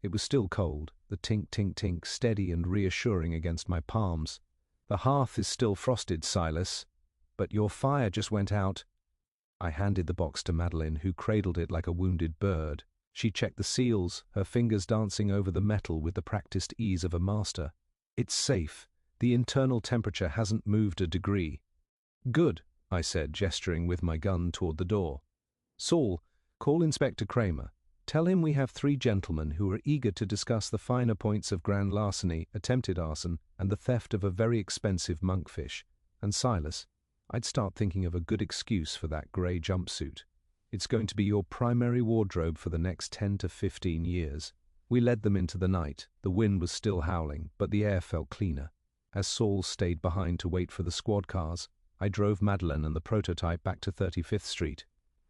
It was still cold, the tink-tink-tink steady and reassuring against my palms. The hearth is still frosted, Silas, but your fire just went out. I handed the box to Madeline, who cradled it like a wounded bird. She checked the seals, her fingers dancing over the metal with the practiced ease of a master. It's safe. The internal temperature hasn't moved a degree. Good, I said, gesturing with my gun toward the door. Saul, call Inspector Cramer. Tell him we have 3 gentlemen who are eager to discuss the finer points of grand larceny, attempted arson, and the theft of a very expensive monkfish. And Silas, I'd start thinking of a good excuse for that grey jumpsuit. It's going to be your primary wardrobe for the next 10 to 15 years. We led them into the night. The wind was still howling, but the air felt cleaner. As Saul stayed behind to wait for the squad cars, I drove Madeline and the prototype back to 35th Street.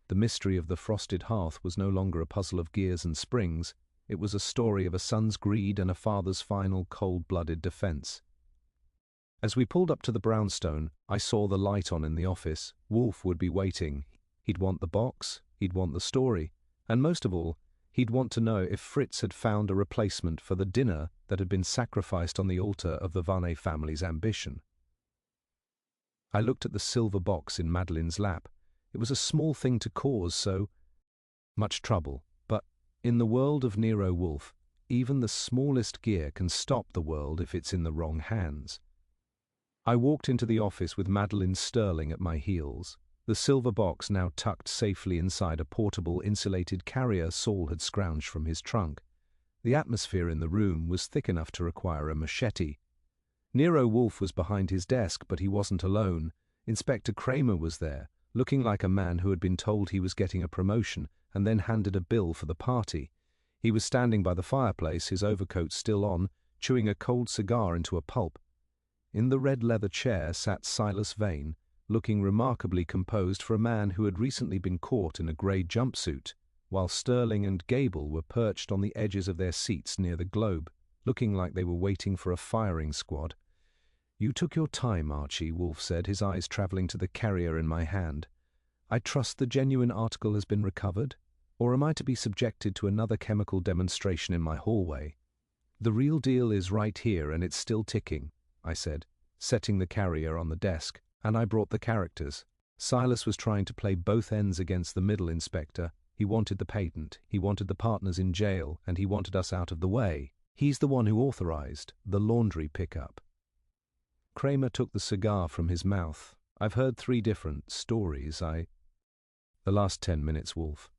The mystery of the frosted hearth was no longer a puzzle of gears and springs. It was a story of a son's greed and a father's final cold-blooded defense. As we pulled up to the brownstone, I saw the light on in the office. Wolfe would be waiting. He'd want the box, he'd want the story, and most of all, he'd want to know if Fritz had found a replacement for the dinner that had been sacrificed on the altar of the Varney family's ambition. I looked at the silver box in Madeline's lap. It was a small thing to cause so much trouble, but in the world of Nero Wolfe, even the smallest gear can stop the world if it's in the wrong hands. I walked into the office with Madeline Sterling at my heels, the silver box now tucked safely inside a portable insulated carrier Saul had scrounged from his trunk. The atmosphere in the room was thick enough to require a machete. Nero Wolfe was behind his desk, but he wasn't alone. Inspector Cramer was there, looking like a man who had been told he was getting a promotion and then handed a bill for the party. He was standing by the fireplace, his overcoat still on, chewing a cold cigar into a pulp. In the red leather chair sat Silas Vane, looking remarkably composed for a man who had recently been caught in a grey jumpsuit, while Sterling and Gable were perched on the edges of their seats near the globe, looking like they were waiting for a firing squad. "You took your time, Archie," Wolfe said, his eyes travelling to the carrier in my hand. "I trust the genuine article has been recovered, or am I to be subjected to another chemical demonstration in my hallway?" "The real deal is right here, and it's still ticking," I said, setting the carrier on the desk, and I brought the characters. Silas was trying to play both ends against the middle inspector. He wanted the patent, he wanted the partners in jail, and he wanted us out of the way. He's the one who authorized the laundry pickup. Cramer took the cigar from his mouth. "I've heard 3 different stories. The last 10 minutes, Wolfe.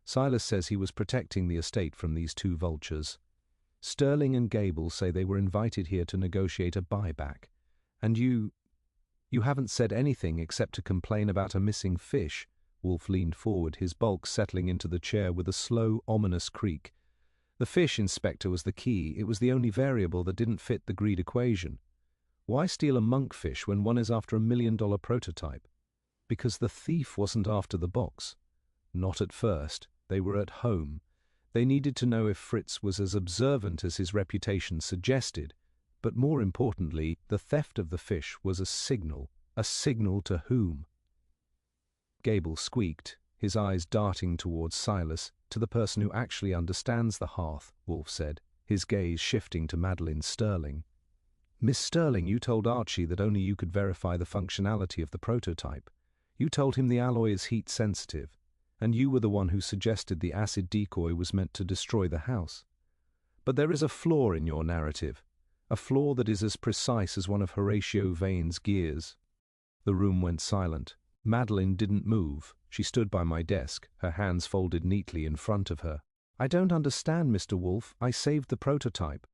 Silas says he was protecting the estate from these 2 vultures. Sterling and Gable say they were invited here to negotiate a buyback. And you haven't said anything except to complain about a missing fish." Wolfe leaned forward, his bulk settling into the chair with a slow, ominous creak. "The fish, Inspector, was the key. It was the only variable that didn't fit the greed equation. Why steal a monkfish when one is after $1 million prototype? Because the thief wasn't after the box. Not at first. They were at home. They needed to know if Fritz was as observant as his reputation suggested. But more importantly, the theft of the fish was a signal. A signal to whom?" Gable squeaked, his eyes darting towards Silas. "To the person who actually understands the Hearth," Wolfe said, his gaze shifting to Madeline Sterling. "Miss Sterling, you told Archie that only you could verify the functionality of the prototype. You told him the alloy is heat-sensitive, and you were the one who suggested the acid decoy was meant to destroy the house. But there is a flaw in your narrative, a flaw that is as precise as one of Horatio Vane's gears." The room went silent. Madeline didn't move. She stood by my desk, her hands folded neatly in front of her. "I don't understand, Mr. Wolfe. I saved the prototype.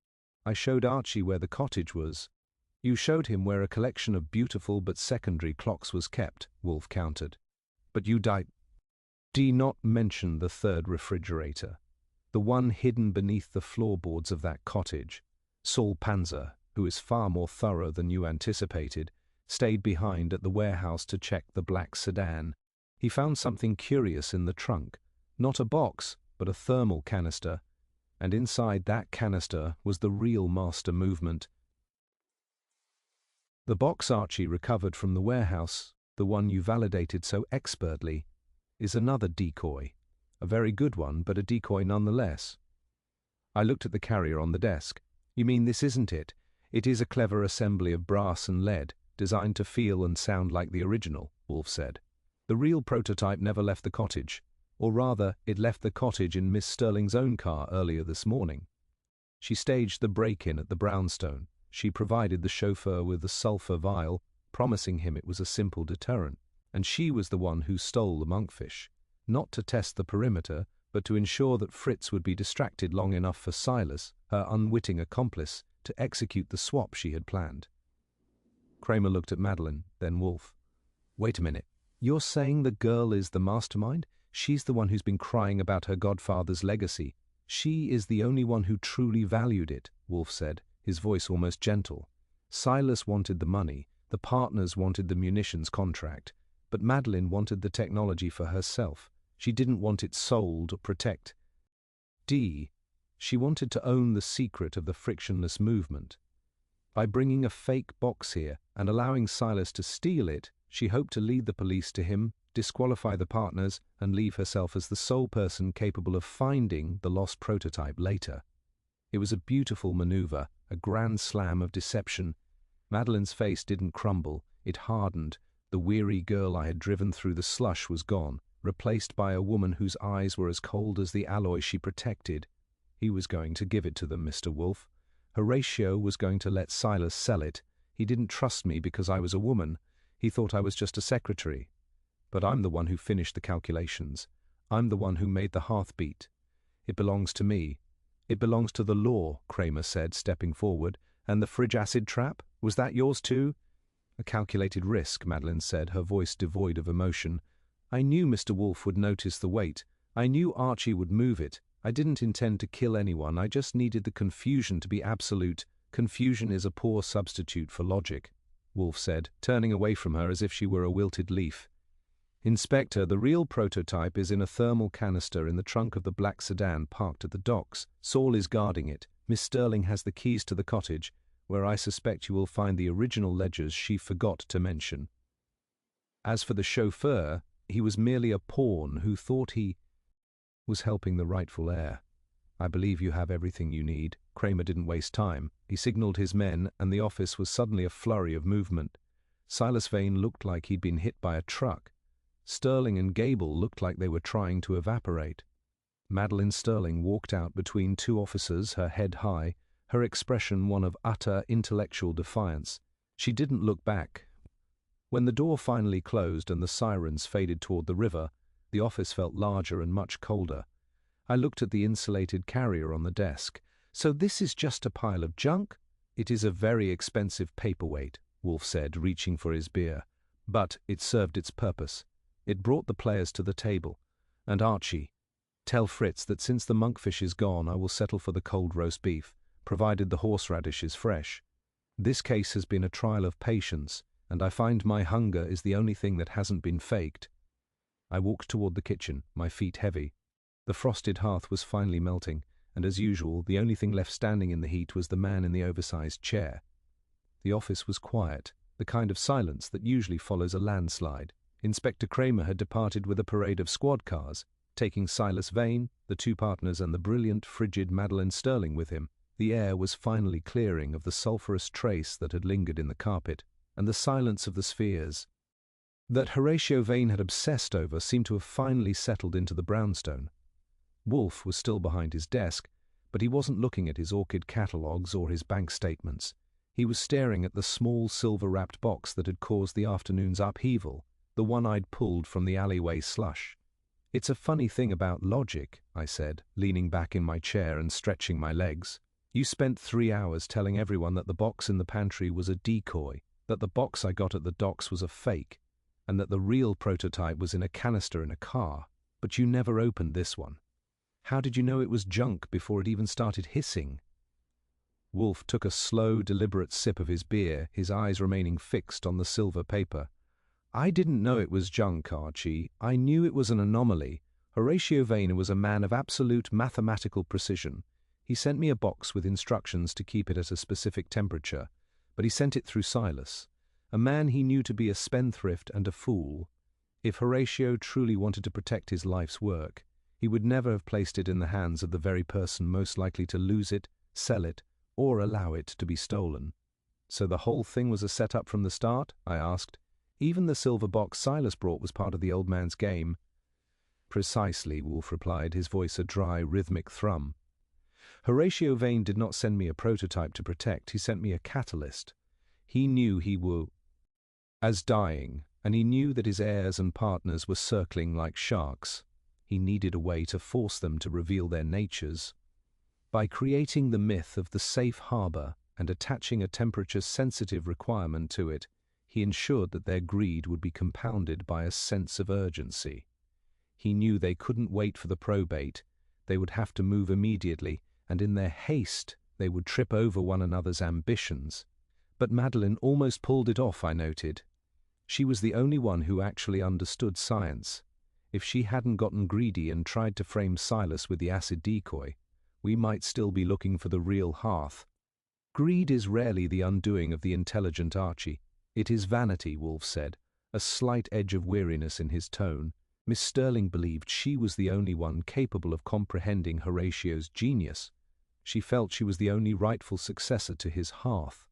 I showed Archie where the cottage was." "You showed him where a collection of beautiful but secondary clocks was kept," Wolfe countered. "But you do not mention the 3rd refrigerator, the one hidden beneath the floorboards of that cottage. Saul Panzer, who is far more thorough than you anticipated, stayed behind at the warehouse to check the black sedan. He found something curious in the trunk, not a box, but a thermal canister, and inside that canister was the real master movement. The box Archie recovered from the warehouse, the one you validated so expertly, is another decoy, a very good one, but a decoy nonetheless." I looked at the carrier on the desk. "You mean this isn't it? It is a clever assembly of brass and lead, designed to feel and sound like the original," Wolfe said. "The real prototype never left the cottage, or rather, it left the cottage in Miss Sterling's own car earlier this morning. She staged the break-in at the brownstone. She provided the chauffeur with the sulfur vial, promising him it was a simple deterrent, and she was the one who stole the monkfish, not to test the perimeter, but to ensure that Fritz would be distracted long enough for Silas, her unwitting accomplice, to execute the swap she had planned." Cramer looked at Madeline, then Wolfe. "Wait a minute. You're saying the girl is the mastermind? She's the one who's been crying about her godfather's legacy. She is the only one who truly valued it," Wolfe said, his voice almost gentle. "Silas wanted the money, the partners wanted the munitions contract, but Madeline wanted the technology for herself. She didn't want it sold or protect. She wanted to own the secret of the frictionless movement. By bringing a fake box here and allowing Silas to steal it, she hoped to lead the police to him, disqualify the partners, and leave herself as the sole person capable of finding the lost prototype later. It was a beautiful maneuver, a grand slam of deception. Madeline's face didn't crumble, it hardened. The weary girl I had driven through the slush was gone, replaced by a woman whose eyes were as cold as the alloy she protected. He was going to give it to them, Mr. Wolfe. Horatio was going to let Silas sell it. He didn't trust me because I was a woman. He thought I was just a secretary. But I'm the one who finished the calculations. I'm the one who made the Hearth beat. It belongs to me. It belongs to the law, Cramer said, stepping forward. And the fridge acid trap? Was that yours too? A calculated risk, Madeline said, her voice devoid of emotion. I knew Mr. Wolfe would notice the weight. I knew Archie would move it. I didn't intend to kill anyone. I just needed the confusion to be absolute. Confusion is a poor substitute for logic, Wolfe said, turning away from her as if she were a wilted leaf. Inspector, the real prototype is in a thermal canister in the trunk of the black sedan parked at the docks. Saul is guarding it. Miss Sterling has the keys to the cottage, where I suspect you will find the original ledgers she forgot to mention. As for the chauffeur, he was merely a pawn who thought he was helping the rightful heir. I believe you have everything you need. Cramer didn't waste time. He signaled his men, and the office was suddenly a flurry of movement. Silas Vane looked like he'd been hit by a truck. Sterling and Gable looked like they were trying to evaporate. Madeline Sterling walked out between two officers, her head high, her expression one of utter intellectual defiance. She didn't look back. When the door finally closed and the sirens faded toward the river, the office felt larger and much colder. I looked at the insulated carrier on the desk. So this is just a pile of junk? It is a very expensive paperweight, Wolfe said, reaching for his beer. But it served its purpose. It brought the players to the table. And Archie, tell Fritz that since the monkfish is gone, I will settle for the cold roast beef, provided the horseradish is fresh. This case has been a trial of patience, and I find my hunger is the only thing that hasn't been faked. I walked toward the kitchen, my feet heavy. The frosted hearth was finally melting, and as usual, the only thing left standing in the heat was the man in the oversized chair. The office was quiet, the kind of silence that usually follows a landslide. Inspector Cramer had departed with a parade of squad cars, taking Silas Vane, the two partners, and the brilliant, frigid Madeline Sterling with him. The air was finally clearing of the sulphurous trace that had lingered in the carpet, and the silence of the spheres that Horatio Vane had obsessed over seemed to have finally settled into the brownstone. Wolfe was still behind his desk, but he wasn't looking at his orchid catalogues or his bank statements. He was staring at the small silver-wrapped box that had caused the afternoon's upheaval, the one I'd pulled from the alleyway slush. It's a funny thing about logic, I said, leaning back in my chair and stretching my legs. You spent 3 hours telling everyone that the box in the pantry was a decoy, that the box I got at the docks was a fake, and that the real prototype was in a canister in a car, but you never opened this one. How did you know it was junk before it even started hissing? Wolfe took a slow, deliberate sip of his beer, his eyes remaining fixed on the silver paper. I didn't know it was junk, Archie. I knew it was an anomaly. Horatio Vane was a man of absolute mathematical precision. He sent me a box with instructions to keep it at a specific temperature, but he sent it through Silas, a man he knew to be a spendthrift and a fool. If Horatio truly wanted to protect his life's work, he would never have placed it in the hands of the very person most likely to lose it, sell it, or allow it to be stolen. So the whole thing was a setup from the start? I asked. Even the silver box Silas brought was part of the old man's game. Precisely, Wolfe replied, his voice a dry, rhythmic thrum. Horatio Vane did not send me a prototype to protect, he sent me a catalyst. He knew he was as dying, and he knew that his heirs and partners were circling like sharks. He needed a way to force them to reveal their natures. By creating the myth of the safe harbor and attaching a temperature-sensitive requirement to it, he ensured that their greed would be compounded by a sense of urgency. He knew they couldn't wait for the probate. They would have to move immediately, and in their haste they would trip over one another's ambitions. But Madeline almost pulled it off, I noted. She was the only one who actually understood science. If she hadn't gotten greedy and tried to frame Silas with the acid decoy, we might still be looking for the real Hearth. Greed is rarely the undoing of the intelligent Archie. It is vanity, Wolfe said, a slight edge of weariness in his tone. Miss Sterling believed she was the only one capable of comprehending Horatio's genius. She felt she was the only rightful successor to his Hearth.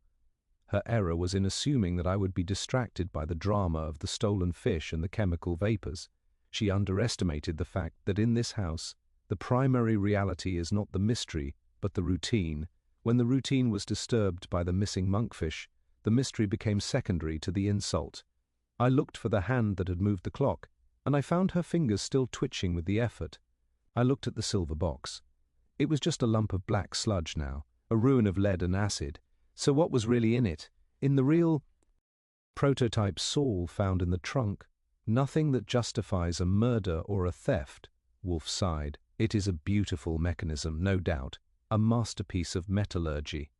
Her error was in assuming that I would be distracted by the drama of the stolen fish and the chemical vapors. She underestimated the fact that in this house, the primary reality is not the mystery, but the routine. When the routine was disturbed by the missing monkfish, the mystery became secondary to the insult. I looked for the hand that had moved the clock, and I found her fingers still twitching with the effort. I looked at the silver box. It was just a lump of black sludge now, a ruin of lead and acid. So what was really in it? In the real prototype Saul found in the trunk, nothing that justifies a murder or a theft, Wolfe sighed. It is a beautiful mechanism, no doubt, a masterpiece of metallurgy.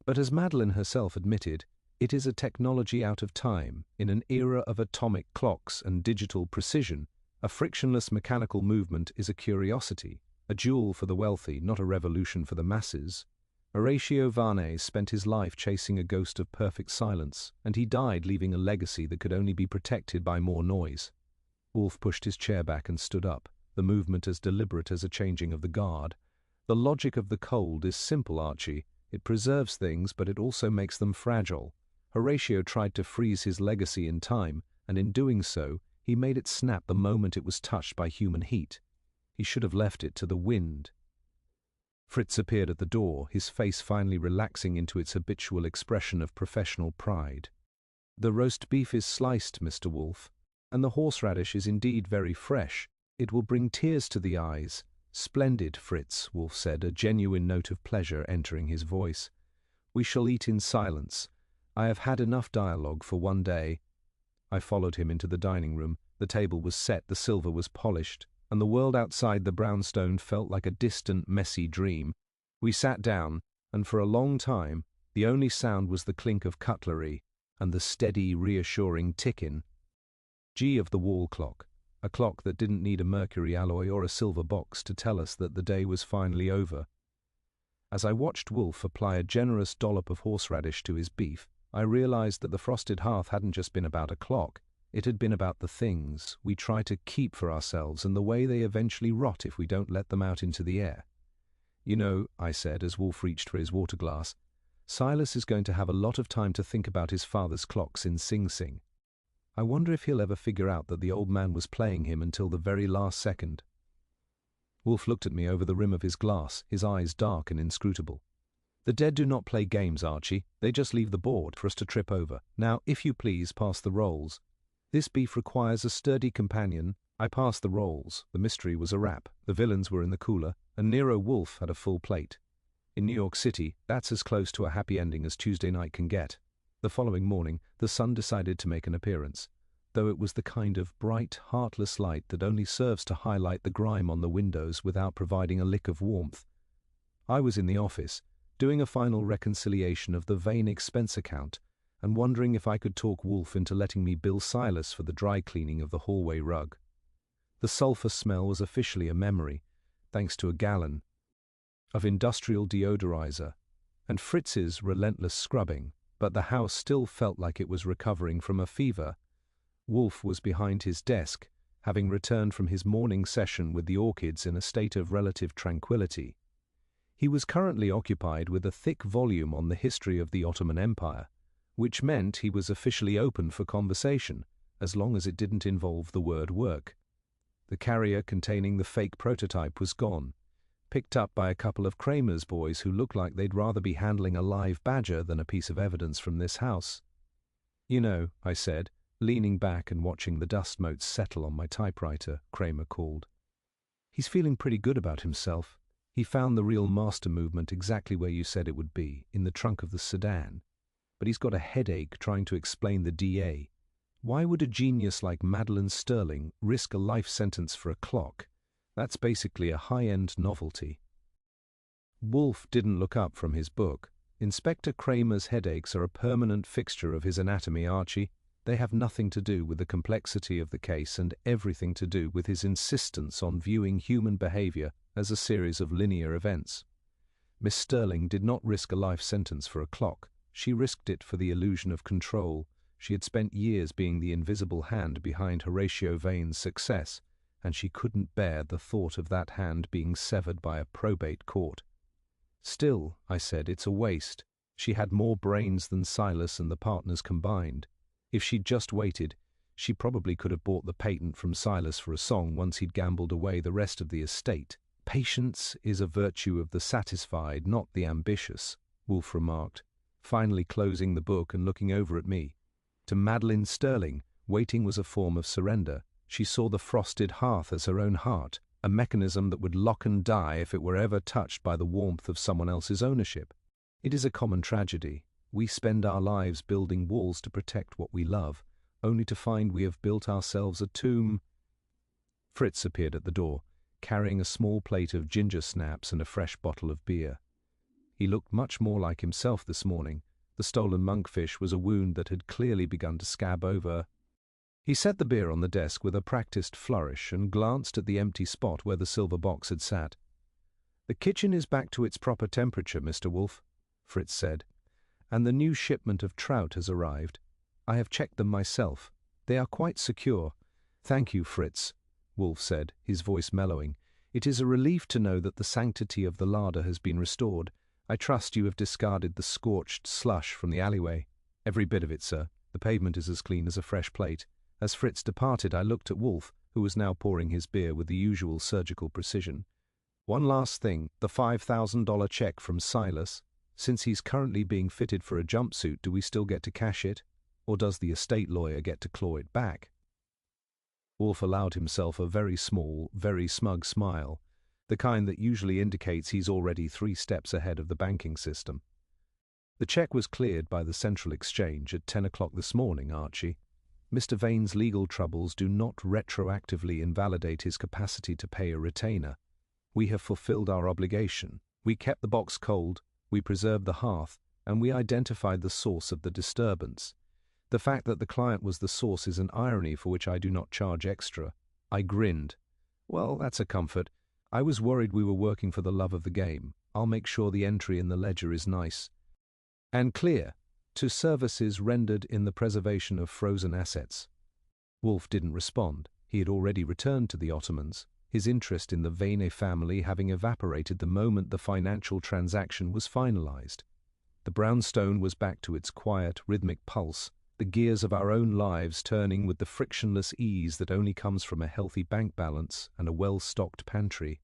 But as Madeline herself admitted, it is a technology out of time. In an era of atomic clocks and digital precision, a frictionless mechanical movement is a curiosity, a jewel for the wealthy, not a revolution for the masses. Horatio Varney spent his life chasing a ghost of perfect silence, and he died leaving a legacy that could only be protected by more noise. Wolfe pushed his chair back and stood up, the movement as deliberate as a changing of the guard. The logic of the cold is simple, Archie. It preserves things, but it also makes them fragile. Horatio tried to freeze his legacy in time, and in doing so, he made it snap the moment it was touched by human heat. He should have left it to the wind. Fritz appeared at the door, his face finally relaxing into its habitual expression of professional pride. "The roast beef is sliced, Mr. Wolfe, and the horseradish is indeed very fresh. It will bring tears to the eyes." "Splendid, Fritz," Wolfe said, a genuine note of pleasure entering his voice. "We shall eat in silence. I have had enough dialogue for one day." I followed him into the dining room. The table was set, the silver was polished, and the world outside the brownstone felt like a distant, messy dream. We sat down, and for a long time, the only sound was the clink of cutlery and the steady, reassuring ticking of the wall clock, a clock that didn't need a mercury alloy or a silver box to tell us that the day was finally over. As I watched Wolfe apply a generous dollop of horseradish to his beef, I realized that the frosted hearth hadn't just been about a clock. It had been about the things we try to keep for ourselves and the way they eventually rot if we don't let them out into the air. "You know," I said as Wolfe reached for his water glass, "Silas is going to have a lot of time to think about his father's clocks in Sing Sing. I wonder if he'll ever figure out that the old man was playing him until the very last second." Wolfe looked at me over the rim of his glass, his eyes dark and inscrutable. "The dead do not play games, Archie. They just leave the board for us to trip over. Now, if you please, pass the rolls. This beef requires a sturdy companion." I passed the rolls. The mystery was a wrap. The villains were in the cooler, and Nero Wolfe had a full plate. In New York City, that's as close to a happy ending as Tuesday night can get. The following morning, the sun decided to make an appearance, though it was the kind of bright, heartless light that only serves to highlight the grime on the windows without providing a lick of warmth. I was in the office, doing a final reconciliation of the vain expense account, and wondering if I could talk Wolfe into letting me bill Silas for the dry cleaning of the hallway rug. The sulfur smell was officially a memory, thanks to a gallon of industrial deodorizer and Fritz's relentless scrubbing, but the house still felt like it was recovering from a fever. Wolfe was behind his desk, having returned from his morning session with the orchids in a state of relative tranquility. He was currently occupied with a thick volume on the history of the Ottoman Empire, which meant he was officially open for conversation, as long as it didn't involve the word work. The carrier containing the fake prototype was gone, picked up by a couple of Cramer's boys who looked like they'd rather be handling a live badger than a piece of evidence from this house. "You know," I said, leaning back and watching the dust motes settle on my typewriter, Cramer called. "He's feeling pretty good about himself. He found the real master movement exactly where you said it would be, in the trunk of the sedan. But he's got a headache trying to explain the DA. Why would a genius like Madeline Sterling risk a life sentence for a clock? That's basically a high-end novelty." Wolfe didn't look up from his book. "Inspector Cramer's headaches are a permanent fixture of his anatomy, Archie. They have nothing to do with the complexity of the case and everything to do with his insistence on viewing human behavior as a series of linear events. Miss Sterling did not risk a life sentence for a clock. She risked it for the illusion of control. She had spent years being the invisible hand behind Horatio Vane's success, and she couldn't bear the thought of that hand being severed by a probate court. Still, I said, it's a waste. She had more brains than Silas and the partners combined. If she'd just waited, she probably could have bought the patent from Silas for a song once he'd gambled away the rest of the estate. Patience is a virtue of the satisfied, not the ambitious, Wolfe remarked, finally closing the book and looking over at me. To Madeline Sterling, waiting was a form of surrender. She saw the frosted hearth as her own heart, a mechanism that would lock and die if it were ever touched by the warmth of someone else's ownership. It is a common tragedy. We spend our lives building walls to protect what we love, only to find we have built ourselves a tomb. Fritz appeared at the door, carrying a small plate of ginger snaps and a fresh bottle of beer. He looked much more like himself this morning. The stolen monkfish was a wound that had clearly begun to scab over. He set the beer on the desk with a practiced flourish and glanced at the empty spot where the silver box had sat. "The kitchen is back to its proper temperature, Mr. Wolfe," Fritz said, "and the new shipment of trout has arrived. I have checked them myself. They are quite secure." "Thank you, Fritz," Wolfe said, his voice mellowing. "It is a relief to know that the sanctity of the larder has been restored. I trust you have discarded the scorched slush from the alleyway." "Every bit of it, sir. The pavement is as clean as a fresh plate." As Fritz departed, I looked at Wolfe, who was now pouring his beer with the usual surgical precision. "One last thing, the $5,000 check from Silas. Since he's currently being fitted for a jumpsuit, do we still get to cash it? Or does the estate lawyer get to claw it back?" Wolfe allowed himself a very small, very smug smile, the kind that usually indicates he's already 3 steps ahead of the banking system. "The check was cleared by the Central Exchange at 10 o'clock this morning, Archie. Mr. Vane's legal troubles do not retroactively invalidate his capacity to pay a retainer. We have fulfilled our obligation. We kept the box cold, we preserved the hearth, and we identified the source of the disturbance. The fact that the client was the source is an irony for which I do not charge extra." I grinned. "Well, that's a comfort. I was worried we were working for the love of the game. I'll make sure the entry in the ledger is nice and clear. To services rendered in the preservation of frozen assets." Wolfe didn't respond. He had already returned to the Ottomans, his interest in the Vane family having evaporated the moment the financial transaction was finalized. The brownstone was back to its quiet, rhythmic pulse, the gears of our own lives turning with the frictionless ease that only comes from a healthy bank balance and a well-stocked pantry.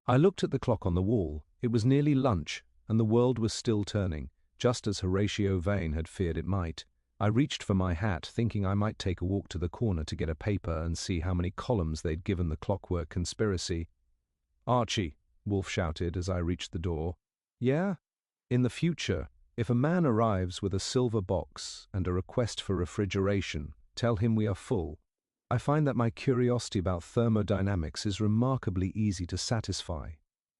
I looked at the clock on the wall. It was nearly lunch, and the world was still turning, just as Horatio Vane had feared it might. I reached for my hat, thinking I might take a walk to the corner to get a paper and see how many columns they'd given the clockwork conspiracy. "Archie," Wolfe shouted as I reached the door. "Yeah? In the future, if a man arrives with a silver box and a request for refrigeration, tell him we are full. I find that my curiosity about thermodynamics is remarkably easy to satisfy.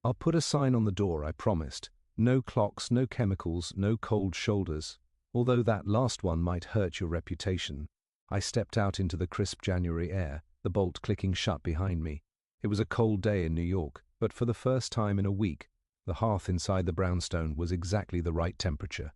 I'll put a sign on the door, I promised. No clocks, no chemicals, no cold shoulders. Although that last one might hurt your reputation." I stepped out into the crisp January air, the bolt clicking shut behind me. It was a cold day in New York, but for the first time in a week, the hearth inside the brownstone was exactly the right temperature.